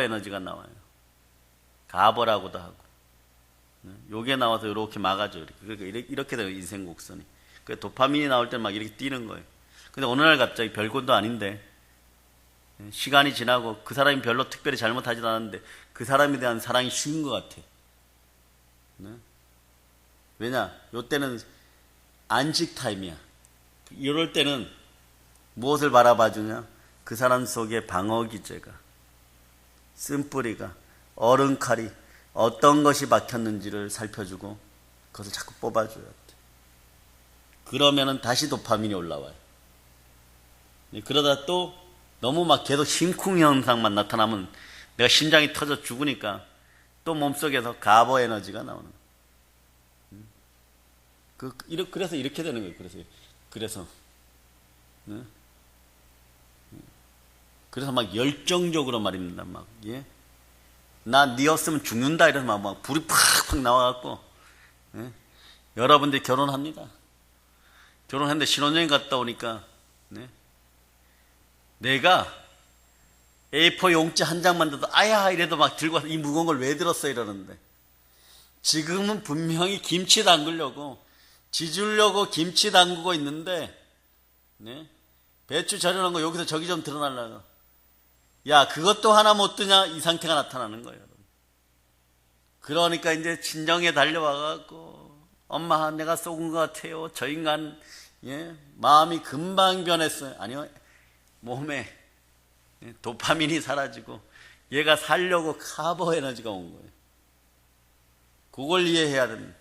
에너지가 나와요. 가버라고도 하고 요게 나와서 이렇게 막아줘요. 그러니까 이렇게 돼요, 인생 곡선이. 그 도파민이 나올 때는 막 이렇게 뛰는 거예요. 근데 어느 날 갑자기 별것도 아닌데 시간이 지나고 그 사람이 별로 특별히 잘못하지도 않았는데 그 사람에 대한 사랑이 식은 것 같아. 왜냐? 요때는 안식 타임이야. 이럴 때는 무엇을 바라봐 주냐? 그 사람 속에 방어기제가, 쓴뿌리가, 어른칼이 어떤 것이 막혔는지를 살펴주고 그것을 자꾸 뽑아줘야 돼. 그러면은 다시 도파민이 올라와요. 그러다 또 너무 막 계속 심쿵 현상만 나타나면 내가 심장이 터져 죽으니까 또 몸속에서 가버 에너지가 나오는 거예요. 그래서 이렇게 되는 거예요. 그래서 막 열정적으로 말입니다. 막, 나 니었으면 죽는다 이래서 막 불이 팍팍 나와갖고, 여러분들이 결혼합니다. 결혼했는데 신혼여행 갔다 오니까, 내가 A4 용지 한 장만 들어도 아야 이래도 막 들고 와서 이 무거운 걸 왜 들었어 이러는데, 지금은 분명히 김치 담그려고 지주려고 김치 담그고 있는데 배추 절여놓은 거 여기서 저기 좀 드러나려고, 야 그것도 하나 못 드냐, 이 상태가 나타나는 거예요. 그러니까 이제 친정에 달려와갖고, 엄마 내가 속은 것 같아요. 저 인간 마음이 금방 변했어요. 아니요, 몸에 도파민이 사라지고 얘가 살려고 카보 에너지가 온 거예요. 그걸 이해해야 됩니다.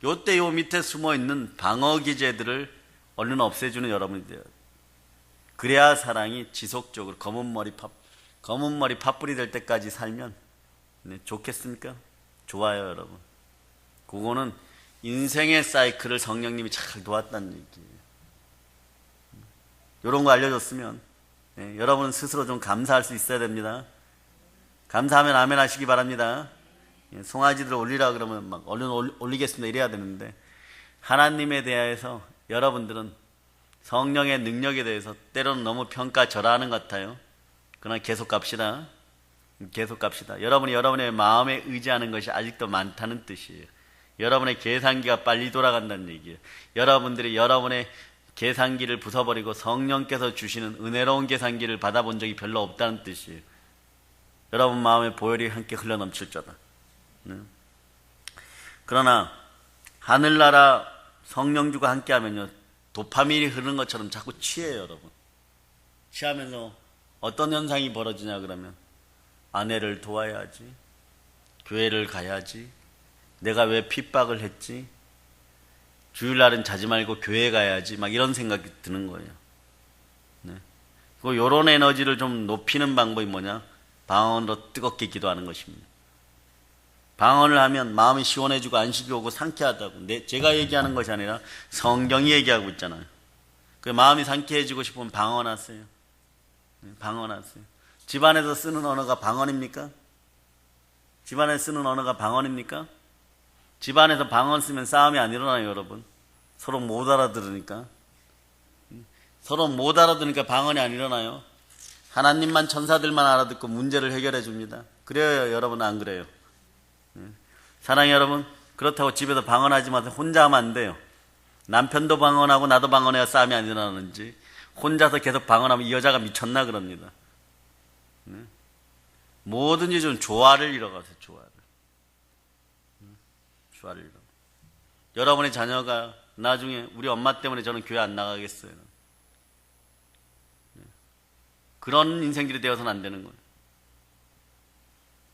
요때 요 밑에 숨어있는 방어기제들을 얼른 없애주는 여러분이 돼요. 그래야 사랑이 지속적으로 검은 머리 팥불이 될 때까지 살면 좋겠습니까? 좋아요, 여러분. 그거는 인생의 사이클을 성령님이 잘 도왔다는 얘기예요. 이런 거 알려줬으면 여러분은 스스로 좀 감사할 수 있어야 됩니다. 감사하면 아멘 하시기 바랍니다. 송아지들 올리라 그러면 막 얼른 올리겠습니다 이래야 되는데, 하나님에 대해서 여러분들은 성령의 능력에 대해서 때로는 너무 평가절하하는 것 같아요. 그러나 계속 갑시다. 계속 갑시다. 여러분이 여러분의 마음에 의지하는 것이 아직도 많다는 뜻이에요. 여러분의 계산기가 빨리 돌아간다는 얘기예요. 여러분들이 여러분의 계산기를 부숴버리고 성령께서 주시는 은혜로운 계산기를 받아본 적이 별로 없다는 뜻이에요. 여러분 마음에 보혈이 함께 흘러넘칠 자다. 그러나 하늘나라 성령주가 함께하면요, 도파민이 흐르는 것처럼 자꾸 취해요. 여러분 취하면서 어떤 현상이 벌어지냐 그러면, 아내를 도와야지, 교회를 가야지, 내가 왜 핍박을 했지, 주일날은 자지 말고 교회 가야지, 막 이런 생각이 드는 거예요. 그리고 이런 에너지를 좀 높이는 방법이 뭐냐? 방언으로 뜨겁게 기도하는 것입니다. 방언을 하면 마음이 시원해지고 안식이 오고 상쾌하다고. 제가 얘기하는 것이 아니라 성경이 얘기하고 있잖아요. 그 마음이 상쾌해지고 싶으면 방언하세요. 방언하세요. 집안에서 쓰는 언어가 방언입니까? 집안에서 쓰는 언어가 방언입니까? 집안에서 방언 쓰면 싸움이 안 일어나요, 여러분. 서로 못 알아들으니까. 서로 못 알아들으니까 방언이 안 일어나요. 하나님만, 천사들만 알아듣고 문제를 해결해 줍니다. 그래요, 여러분? 안 그래요? 사랑해 여러분, 그렇다고 집에서 방언하지 마세요. 혼자 하면 안 돼요. 남편도 방언하고 나도 방언해야 싸움이 안 일어나는지, 혼자서 계속 방언하면 이 여자가 미쳤나 그럽니다. 뭐든지 좀 조화를 이뤄가세요. 조화를 이뤄. 여러분의 자녀가 나중에 우리 엄마 때문에 저는 교회 안 나가겠어요, 그런 인생들이 되어서는 안 되는 거예요.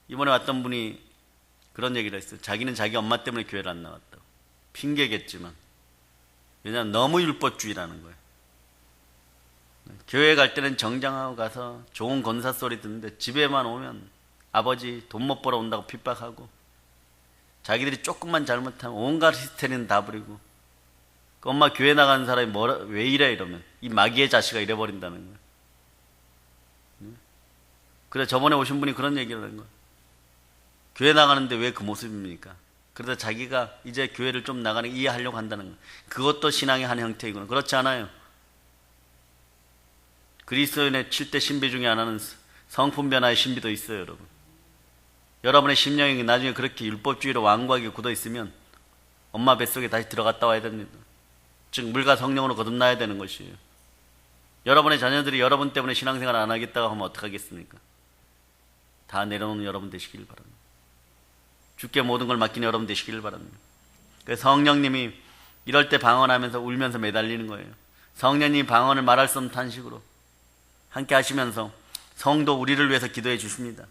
이번에 왔던 분이 그런 얘기를 했어요. 자기는 자기 엄마 때문에 교회를 안 나갔다고. 핑계겠지만. 왜냐하면 너무 율법주의라는 거예요. 교회 갈 때는 정장하고 가서 좋은 권사 소리 듣는데, 집에만 오면 아버지 돈 못 벌어 온다고 핍박하고, 자기들이 조금만 잘못하면 온갖 히스테리는 다 부리고, 그 엄마 교회 나가는 사람이 왜 이래 이러면 이 마귀의 자식아 이래버린다는 거예요. 그래 저번에 오신 분이 그런 얘기를 한 거예요. 교회 나가는데 왜 그 모습입니까? 그러다 자기가 이제 교회를 좀 나가는 이해하려고 한다는 거예요. 그것도 신앙의 한 형태이구나. 그렇지 않아요. 그리스도인의 7대 신비 중에 하나는 성품 변화의 신비도 있어요, 여러분. 여러분의 심령이 나중에 그렇게 율법주의로 완고하게 굳어 있으면 엄마 뱃속에 다시 들어갔다 와야 됩니다. 즉 물과 성령으로 거듭나야 되는 것이에요. 여러분의 자녀들이 여러분 때문에 신앙생활 안 하겠다고 하면 어떡하겠습니까? 다 내려놓는 여러분 되시길 바랍니다. 주께 모든 걸 맡기는 여러분 되시길 바랍니다. 그래서 성령님이 이럴 때 방언하면서 울면서 매달리는 거예요. 성령님이 방언을 말할 수 없는 탄식으로 함께 하시면서 성도 우리를 위해서 기도해 주십니다.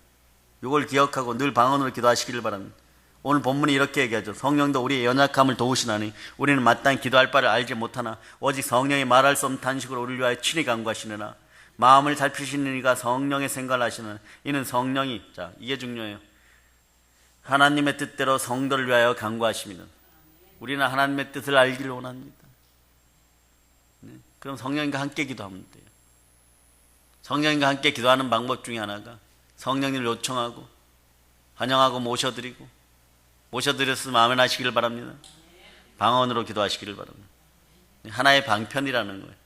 이걸 기억하고 늘 방언으로 기도하시기를 바랍니다. 오늘 본문이 이렇게 얘기하죠. 성령도 우리의 연약함을 도우시나니 우리는 마땅히 기도할 바를 알지 못하나 오직 성령이 말할 수 없는 탄식으로 우리를 위하여 친히 간구하시느라 마음을 살피시는 이가 성령의 생각을 하시는 이는 성령이, 자 이게 중요해요. 하나님의 뜻대로 성도를 위하여 간구하시면 우리는 하나님의 뜻을 알기를 원합니다. 그럼 성령님과 함께 기도하면 돼요. 성령님과 함께 기도하는 방법 중에 하나가 성령님을 요청하고 환영하고 모셔드렸으면 아멘 하시기를 바랍니다. 방언으로 기도하시기를 바랍니다. 하나의 방편이라는 거예요.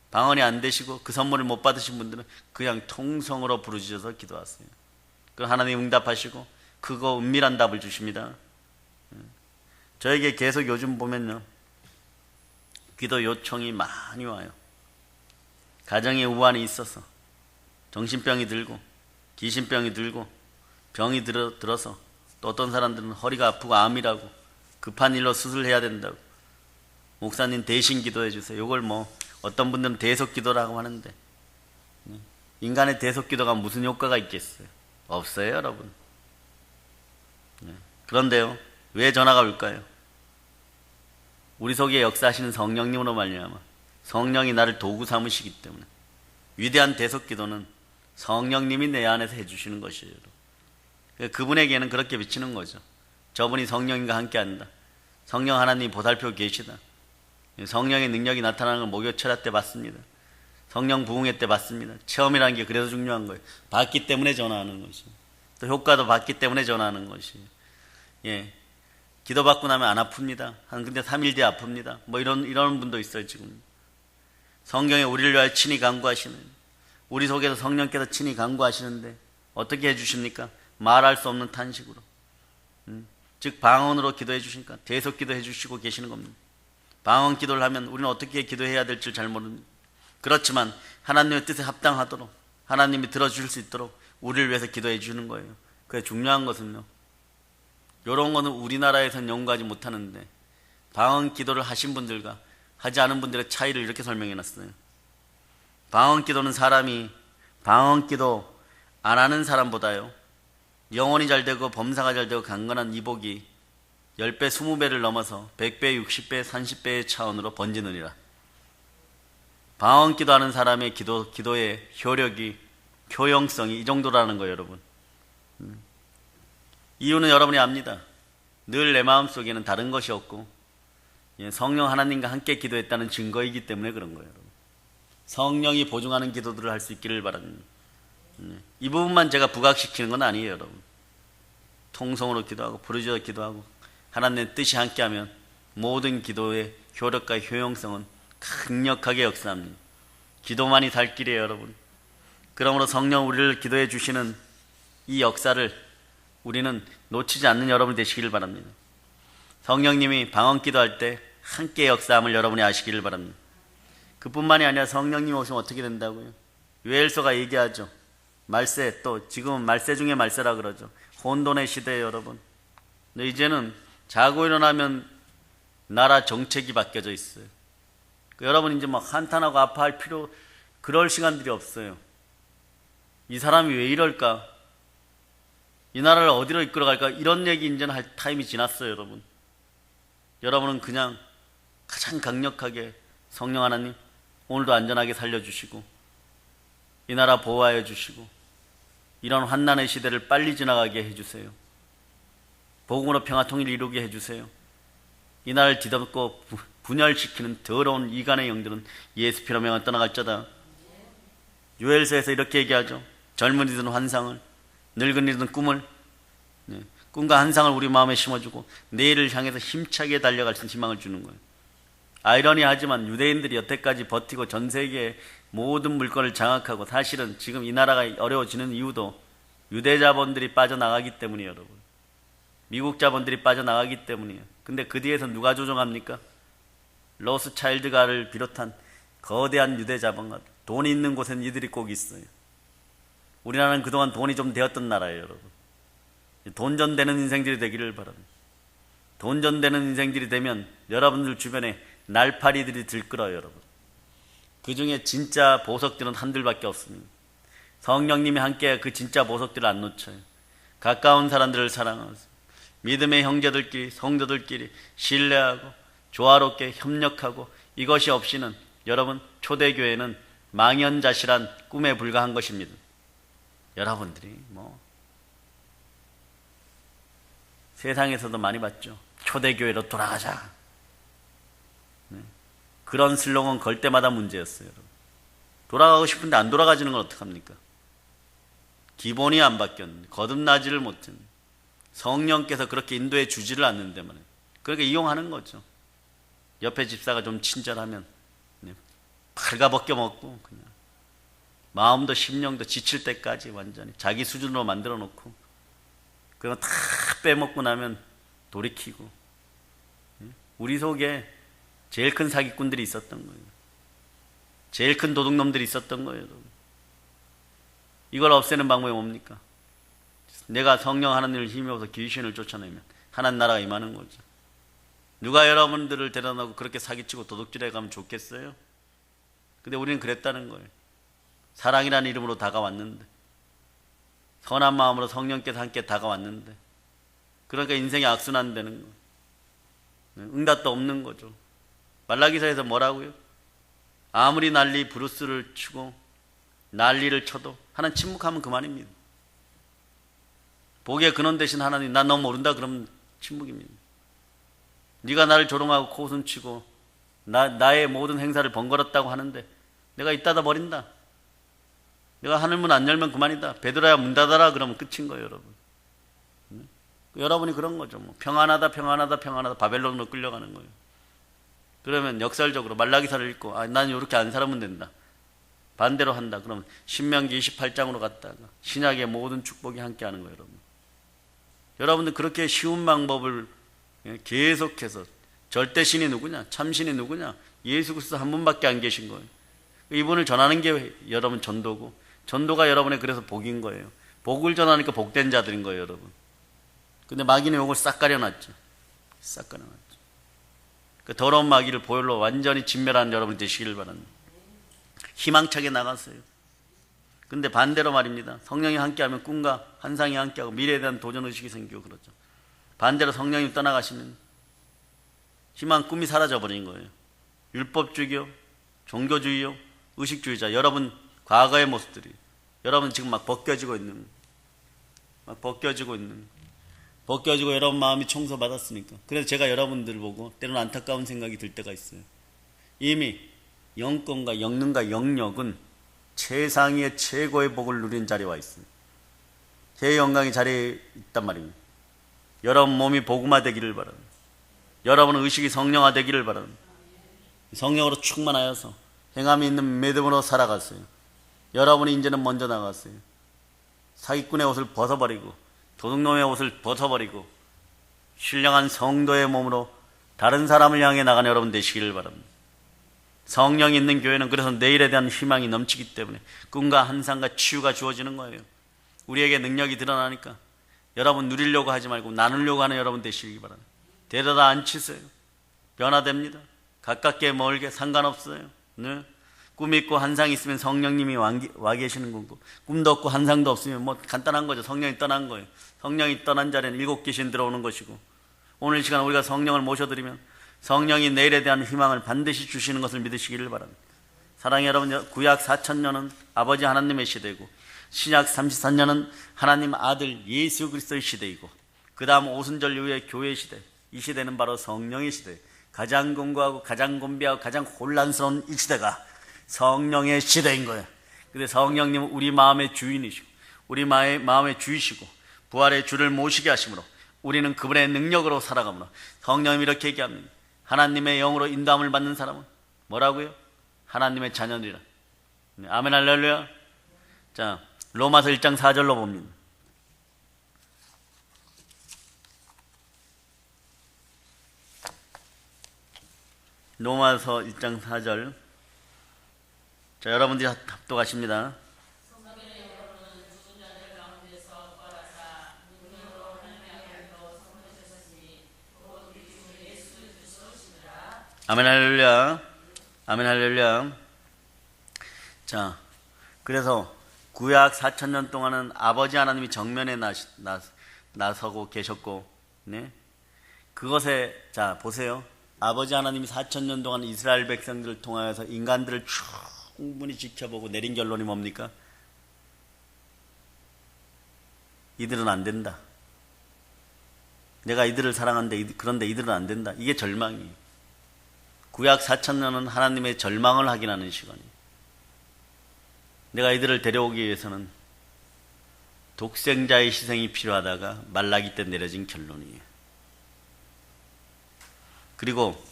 방언이 안 되시고 그 선물을 못 받으신 분들은 그냥 통성으로 부르짖어서 기도하세요. 그럼 하나님 응답하시고 그거 은밀한 답을 주십니다. 저에게 계속 요즘 보면요, 기도 요청이 많이 와요. 가정에 우환이 있어서 정신병이 들고 귀신병이 들고 병이 들어서 또 어떤 사람들은 허리가 아프고 암이라고 급한 일로 수술해야 된다고 목사님 대신 기도해 주세요. 이걸 어떤 분들은 대속 기도라고 하는데 인간의 대속 기도가 무슨 효과가 있겠어요? 없어요, 여러분. 그런데요, 왜 전화가 올까요? 우리 속에 역사하시는 성령님으로 말미암아 성령이 나를 도구 삼으시기 때문에 위대한 대속 기도는 성령님이 내 안에서 해주시는 것이에요. 그분에게는 그렇게 비치는 거죠. 저분이 성령님과 함께한다. 성령 하나님 보살펴 계시다. 성령의 능력이 나타나는 걸 목요 철야 때 봤습니다. 성령 부흥회 때 봤습니다. 체험이라는 게 그래서 중요한 거예요. 봤기 때문에 전화하는 것이죠. 또 효과도 받기 때문에 전하는 것이. 예. 기도받고 나면 안 아픕니다. 근데 3일 뒤에 아픕니다. 뭐 이런 분도 있어요, 지금. 성경에 우리를 위하여 친히 간구하시는, 우리 속에서 성령께서 친히 간구하시는데 어떻게 해주십니까? 말할 수 없는 탄식으로. 즉 방언으로 기도해 주시니까 계속 기도해 주시고 계시는 겁니다. 방언 기도를 하면 우리는 어떻게 기도해야 될지 잘 모릅니다. 그렇지만 하나님의 뜻에 합당하도록 하나님이 들어주실 수 있도록 우리를 위해서 기도해 주는 거예요. 그게 중요한 것은요, 이런 거는 우리나라에서는 연구하지 못하는데 방언 기도를 하신 분들과 하지 않은 분들의 차이를 이렇게 설명해 놨어요. 방언 기도는 사람이 방언 기도 안 하는 사람보다요, 영혼이 잘 되고 범사가 잘 되고 강건한 이복이 10배, 20배를 넘어서 100배, 60배, 30배의 차원으로 번지느니라. 방언 기도하는 사람의 기도의 효력이, 효용성이 이 정도라는 거예요, 여러분. 이유는 여러분이 압니다. 늘 내 마음속에는 다른 것이 없고 성령 하나님과 함께 기도했다는 증거이기 때문에 그런 거예요, 여러분. 성령이 보증하는 기도들을 할 수 있기를 바랍니다. 이 부분만 제가 부각시키는 건 아니에요, 여러분. 통성으로 기도하고 부르짖어 기도하고 하나님의 뜻이 함께하면 모든 기도의 효력과 효용성은 강력하게 역사합니다. 기도만이 살 길이에요, 여러분. 그러므로 성령 우리를 기도해 주시는 이 역사를 우리는 놓치지 않는 여러분 되시기를 바랍니다. 성령님이 방언 기도할 때 함께 역사함을 여러분이 아시기를 바랍니다. 그뿐만이 아니라 성령님이 오시면 어떻게 된다고요? 요엘서가 얘기하죠. 말세, 또 지금은 말세 중에 말세라 그러죠. 혼돈의 시대에 여러분. 근데 이제는 자고 일어나면 나라 정책이 바뀌어져 있어요. 여러분 이제 막 한탄하고 아파할 그럴 시간들이 없어요. 이 사람이 왜 이럴까? 이 나라를 어디로 이끌어갈까? 이런 얘기 이제는 할 타임이 지났어요, 여러분. 여러분은 그냥 가장 강력하게 성령 하나님 오늘도 안전하게 살려주시고 이 나라 보호하여 주시고 이런 환난의 시대를 빨리 지나가게 해주세요. 복음으로 평화 통일을 이루게 해주세요. 이 나라를 뒤덮고 분열시키는 더러운 이간의 영들은 예수 피로 명하여 떠나갈자다. 요엘서에서 이렇게 얘기하죠. 젊은이들은 환상을, 늙은이들은 꿈을, 꿈과 환상을 우리 마음에 심어주고 내일을 향해서 힘차게 달려갈 수 있는 희망을 주는 거예요. 아이러니하지만 유대인들이 여태까지 버티고 전 세계의 모든 물건을 장악하고 사실은 지금 이 나라가 어려워지는 이유도 유대 자본들이 빠져나가기 때문이에요, 여러분. 미국 자본들이 빠져나가기 때문이에요. 근데 그 뒤에서 누가 조종합니까? 로스차일드가를 비롯한 거대한 유대 자본가들. 돈이 있는 곳에는 이들이 꼭 있어요. 우리나라는 그동안 돈이 좀 되었던 나라예요, 여러분. 돈전 되는 인생들이 되기를 바랍니다. 돈전 되는 인생들이 되면 여러분들 주변에 날파리들이 들끓어요, 여러분. 그 중에 진짜 보석들은 한둘밖에 없습니다. 성령님이 함께 그 진짜 보석들을 안 놓쳐요. 가까운 사람들을 사랑하세요. 믿음의 형제들끼리, 성도들끼리 신뢰하고 조화롭게 협력하고 이것이 없이는 여러분 초대교회는 망연자실한 꿈에 불과한 것입니다. 여러분들이 세상에서도 많이 봤죠. 초대교회로 돌아가자. 그런 슬로건 걸 때마다 문제였어요, 여러분. 돌아가고 싶은데 안 돌아가지는 건 어떡합니까? 기본이 안 바뀌었는데 거듭나지를 못했는데 성령께서 그렇게 인도해 주지를 않는데 말이에요. 그러니까 이용하는 거죠. 옆에 집사가 좀 친절하면 발가벗겨 먹고 그냥 마음도 심령도 지칠 때까지 완전히 자기 수준으로 만들어 놓고 그거 다 빼먹고 나면 돌이키고. 우리 속에 제일 큰 사기꾼들이 있었던 거예요. 제일 큰 도둑놈들이 있었던 거예요, 여러분. 이걸 없애는 방법이 뭡니까? 내가 성령 하나님을 힘입어서 귀신을 쫓아내면 하나님 나라가 임하는 거죠. 누가 여러분들을 데려다놓고 그렇게 사기치고 도둑질해 가면 좋겠어요? 근데 우리는 그랬다는 거예요. 사랑이라는 이름으로 다가왔는데, 선한 마음으로 성령께서 함께 다가왔는데, 그러니까 인생이 악순환되는 거예요. 응답도 없는 거죠. 말라기서에서 뭐라고요? 아무리 난리 브루스를 치고 난리를 쳐도 하나님 침묵하면 그만입니다. 복의 근원 되신 하나님, 난 너 모른다 그러면 침묵입니다. 네가 나를 조롱하고 코웃음치고 나의 모든 행사를 번거롭다고 하는데 내가 이따다 버린다. 내가 하늘문 안 열면 그만이다. 베드로야 문 닫아라 그러면 끝인 거예요, 여러분. 여러분이 그런 거죠. 뭐 평안하다 평안하다 평안하다 바벨론으로 끌려가는 거예요. 그러면 역설적으로 말라기서를 읽고 난 이렇게 안 살면 된다. 반대로 한다. 그러면 신명기 28장으로 갔다가 신약의 모든 축복이 함께하는 거예요, 여러분. 여러분들 그렇게 쉬운 방법을 계속해서 절대신이 누구냐? 참신이 누구냐? 예수 그리스도 한 분밖에 안 계신 거예요. 이분을 전하는 게 여러분 전도고, 전도가 여러분의 그래서 복인 거예요. 복을 전하니까 복된 자들인 거예요, 여러분. 근데 마귀는 이걸 싹 가려놨죠. 싹 가려놨죠. 그 더러운 마귀를 보혈로 완전히 진멸하는 여러분 되시기를 바랍니다. 희망차게 나갔어요. 근데 반대로 말입니다. 성령이 함께하면 꿈과 환상이 함께하고 미래에 대한 도전의식이 생기고 그러죠. 반대로 성령이 떠나가시면 희망, 꿈이 사라져버린 거예요. 율법주의요, 종교주의요, 의식주의자. 여러분 과거의 모습들이 여러분 지금 막 벗겨지고 있는 벗겨지고 여러분 마음이 청소받았으니까. 그래서 제가 여러분들 보고 때로는 안타까운 생각이 들 때가 있어요. 이미 영권과 영능과 영력은 최상위의 최고의 복을 누린 자리에 와 있습니다. 제 영광의 자리에 있단 말입니다. 여러분 몸이 복음화되기를 바랍니다. 여러분 의식이 성령화되기를 바랍니다. 성령으로 충만하여서 행함이 있는 믿음으로 살아갔어요. 여러분이 이제는 먼저 나갔어요. 사기꾼의 옷을 벗어버리고 도둑놈의 옷을 벗어버리고 신령한 성도의 몸으로 다른 사람을 향해 나가는 여러분 되시기를 바랍니다. 성령이 있는 교회는 그래서 내일에 대한 희망이 넘치기 때문에 꿈과 환상과 치유가 주어지는 거예요. 우리에게 능력이 드러나니까 여러분 누리려고 하지 말고 나누려고 하는 여러분 되시기 바랍니다. 데려다 앉히세요. 변화됩니다. 가깝게 멀게 상관없어요. 네? 꿈이 있고 환상이 있으면 성령님이 와 계시는 거고, 꿈도 없고 환상도 없으면 뭐 간단한 거죠. 성령이 떠난 거예요. 성령이 떠난 자리에는 7 귀신 들어오는 것이고, 오늘 이 시간 우리가 성령을 모셔드리면 성령이 내일에 대한 희망을 반드시 주시는 것을 믿으시기를 바랍니다. 사랑하는 여러분, 구약 4000년은 아버지 하나님의 시대이고 신약 33년은 하나님 아들 예수 그리스도의 시대이고, 그 다음 오순절 이후의 교회 시대, 이 시대는 바로 성령의 시대. 가장 공고하고 가장 곤비하고 가장 혼란스러운 이 시대가 성령의 시대인 거예요. 근데 성령님은 우리 마음의 주인이시고 우리 마음의 주이시고 부활의 주를 모시게 하심으로 우리는 그분의 능력으로 살아가므로 성령님이 이렇게 얘기합니다. 하나님의 영으로 인도함을 받는 사람은 뭐라고요? 하나님의 자녀들이라. 아멘 할렐루야. 자, 로마서 1장 4절로 봅니다. 로마서 1장 4절. 자, 여러분들이 합독하십니다. 아멘 할렐루야. 아멘 할렐루야. 자, 그래서 구약 4000년 동안은 아버지 하나님이 정면에 나서고 계셨고, 네? 그것에, 자, 보세요. 아버지 하나님이 4000년 동안 이스라엘 백성들을 통하여서 인간들을 충분히 지켜보고 내린 결론이 뭡니까? 이들은 안 된다. 내가 이들을 사랑하는데 그런데 이들은 안 된다. 이게 절망이에요. 구약 4000년은 하나님의 절망을 확인하는 시간이에요. 내가 이들을 데려오기 위해서는 독생자의 희생이 필요하다가 말라기 때 내려진 결론이에요. 그리고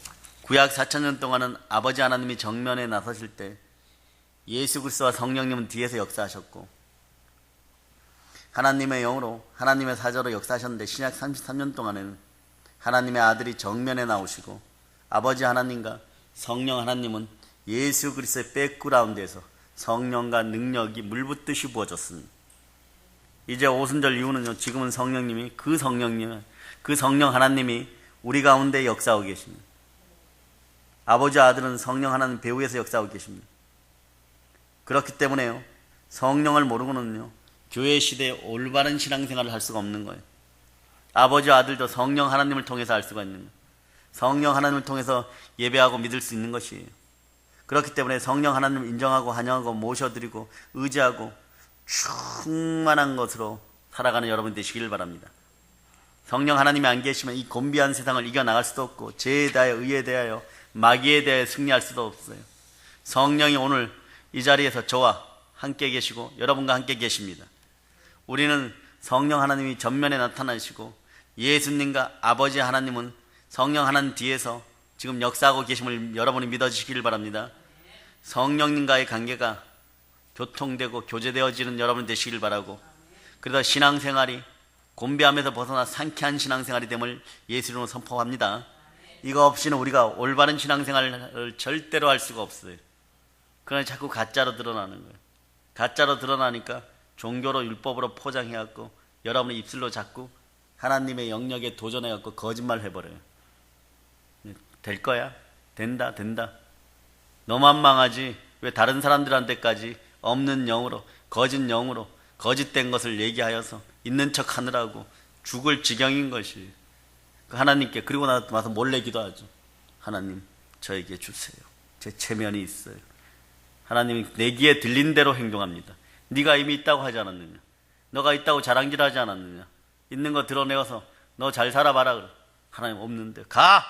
구약 4000년 동안은 아버지 하나님이 정면에 나서실 때 예수 그리스도와 성령님은 뒤에서 역사하셨고 하나님의 영으로 하나님의 사자로 역사하셨는데 신약 33년 동안에는 하나님의 아들이 정면에 나오시고 아버지 하나님과 성령 하나님은 예수 그리스도의 백그라운드에서 성령과 능력이 물붓듯이 부어졌습니다. 이제 오순절 이후는요, 지금은 성령님이 그 성령 하나님이 우리 가운데 역사하고 계십니다. 아버지 아들은 성령 하나님 배후에서 역사하고 계십니다. 그렇기 때문에요, 성령을 모르고는요 교회 시대에 올바른 신앙생활을 할 수가 없는 거예요. 아버지 아들도 성령 하나님을 통해서 알 수가 있는 거예요. 성령 하나님을 통해서 예배하고 믿을 수 있는 것이에요. 그렇기 때문에 성령 하나님을 인정하고 환영하고 모셔드리고 의지하고 충만한 것으로 살아가는 여러분 되시길 바랍니다. 성령 하나님이 안 계시면 이 곤비한 세상을 이겨나갈 수도 없고 죄에 대하여 의에 대하여 마귀에 대하여 승리할 수도 없어요. 성령이 오늘 이 자리에서 저와 함께 계시고 여러분과 함께 계십니다. 우리는 성령 하나님이 전면에 나타나시고 예수님과 아버지 하나님은 성령 하나님 뒤에서 지금 역사하고 계심을 여러분이 믿어주시기를 바랍니다. 성령님과의 관계가 교통되고 교제되어지는 여러분 되시기를 바라고, 그래서 신앙생활이 곤비함에서 벗어나 상쾌한 신앙생활이 됨을 예수 이름으로 선포합니다. 이거 없이는 우리가 올바른 신앙생활을 절대로 할 수가 없어요. 그러나 자꾸 가짜로 드러나는 거예요. 가짜로 드러나니까 종교로 율법으로 포장해갖고 여러분의 입술로 자꾸 하나님의 영역에 도전해갖고 거짓말 해버려요. 될 거야? 된다. 너만 망하지 왜 다른 사람들한테까지 없는 영으로, 거짓 영으로 거짓된 것을 얘기하여서 있는 척 하느라고 죽을 지경인 것이. 하나님께 그리고 나서 몰래 기도하죠. 하나님 저에게 주세요. 제 체면이 있어요. 하나님이 내 귀에 들린 대로 행동합니다. 네가 이미 있다고 하지 않았느냐? 너가 있다고 자랑질하지 않았느냐? 있는 거 드러내어서 너 잘 살아봐라 그래. 하나님 없는데 가!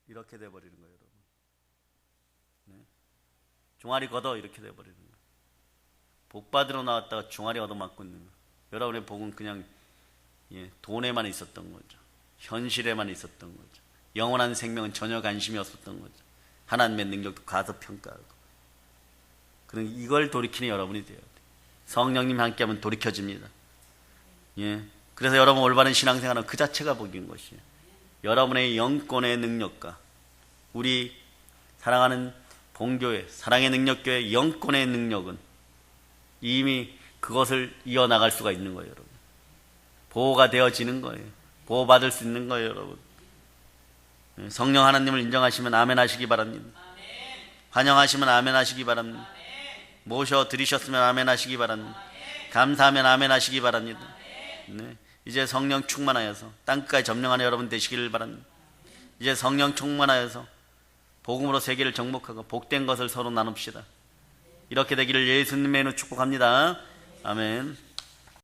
이렇게 돼버리는 거예요, 여러분. 네? 종아리 걷어 이렇게 돼버리는 거예요. 복 받으러 나왔다가 종아리 얻어맞고 있는 거예요. 여러분의 복은 그냥 돈에만 있었던 거죠. 현실에만 있었던 거죠. 영원한 생명은 전혀 관심이 없었던 거죠. 하나님의 능력도 과소평가하고. 그럼 이걸 돌이키는 여러분이 돼야 돼요. 성령님 함께하면 돌이켜집니다. 그래서 여러분 올바른 신앙생활은 그 자체가 복인 것이에요. 여러분의 영권의 능력과 우리 사랑하는 본교회, 사랑의 능력교회 영권의 능력은 이미 그것을 이어나갈 수가 있는 거예요, 여러분. 보호가 되어지는 거예요. 보호받을 수 있는 거예요, 여러분. 성령 하나님을 인정하시면 아멘 하시기 바랍니다. 환영하시면 아멘 하시기 바랍니다. 모셔 드리셨으면 아멘 하시기 바랍니다. 감사하면 아멘 하시기 바랍니다. 네. 이제 성령 충만하여서 땅끝까지 점령하는 여러분 되시기를 바랍니다. 이제 성령 충만하여서 복음으로 세계를 정복하고 복된 것을 서로 나눕시다. 이렇게 되기를 예수님의 이름으로 축복합니다. 아멘.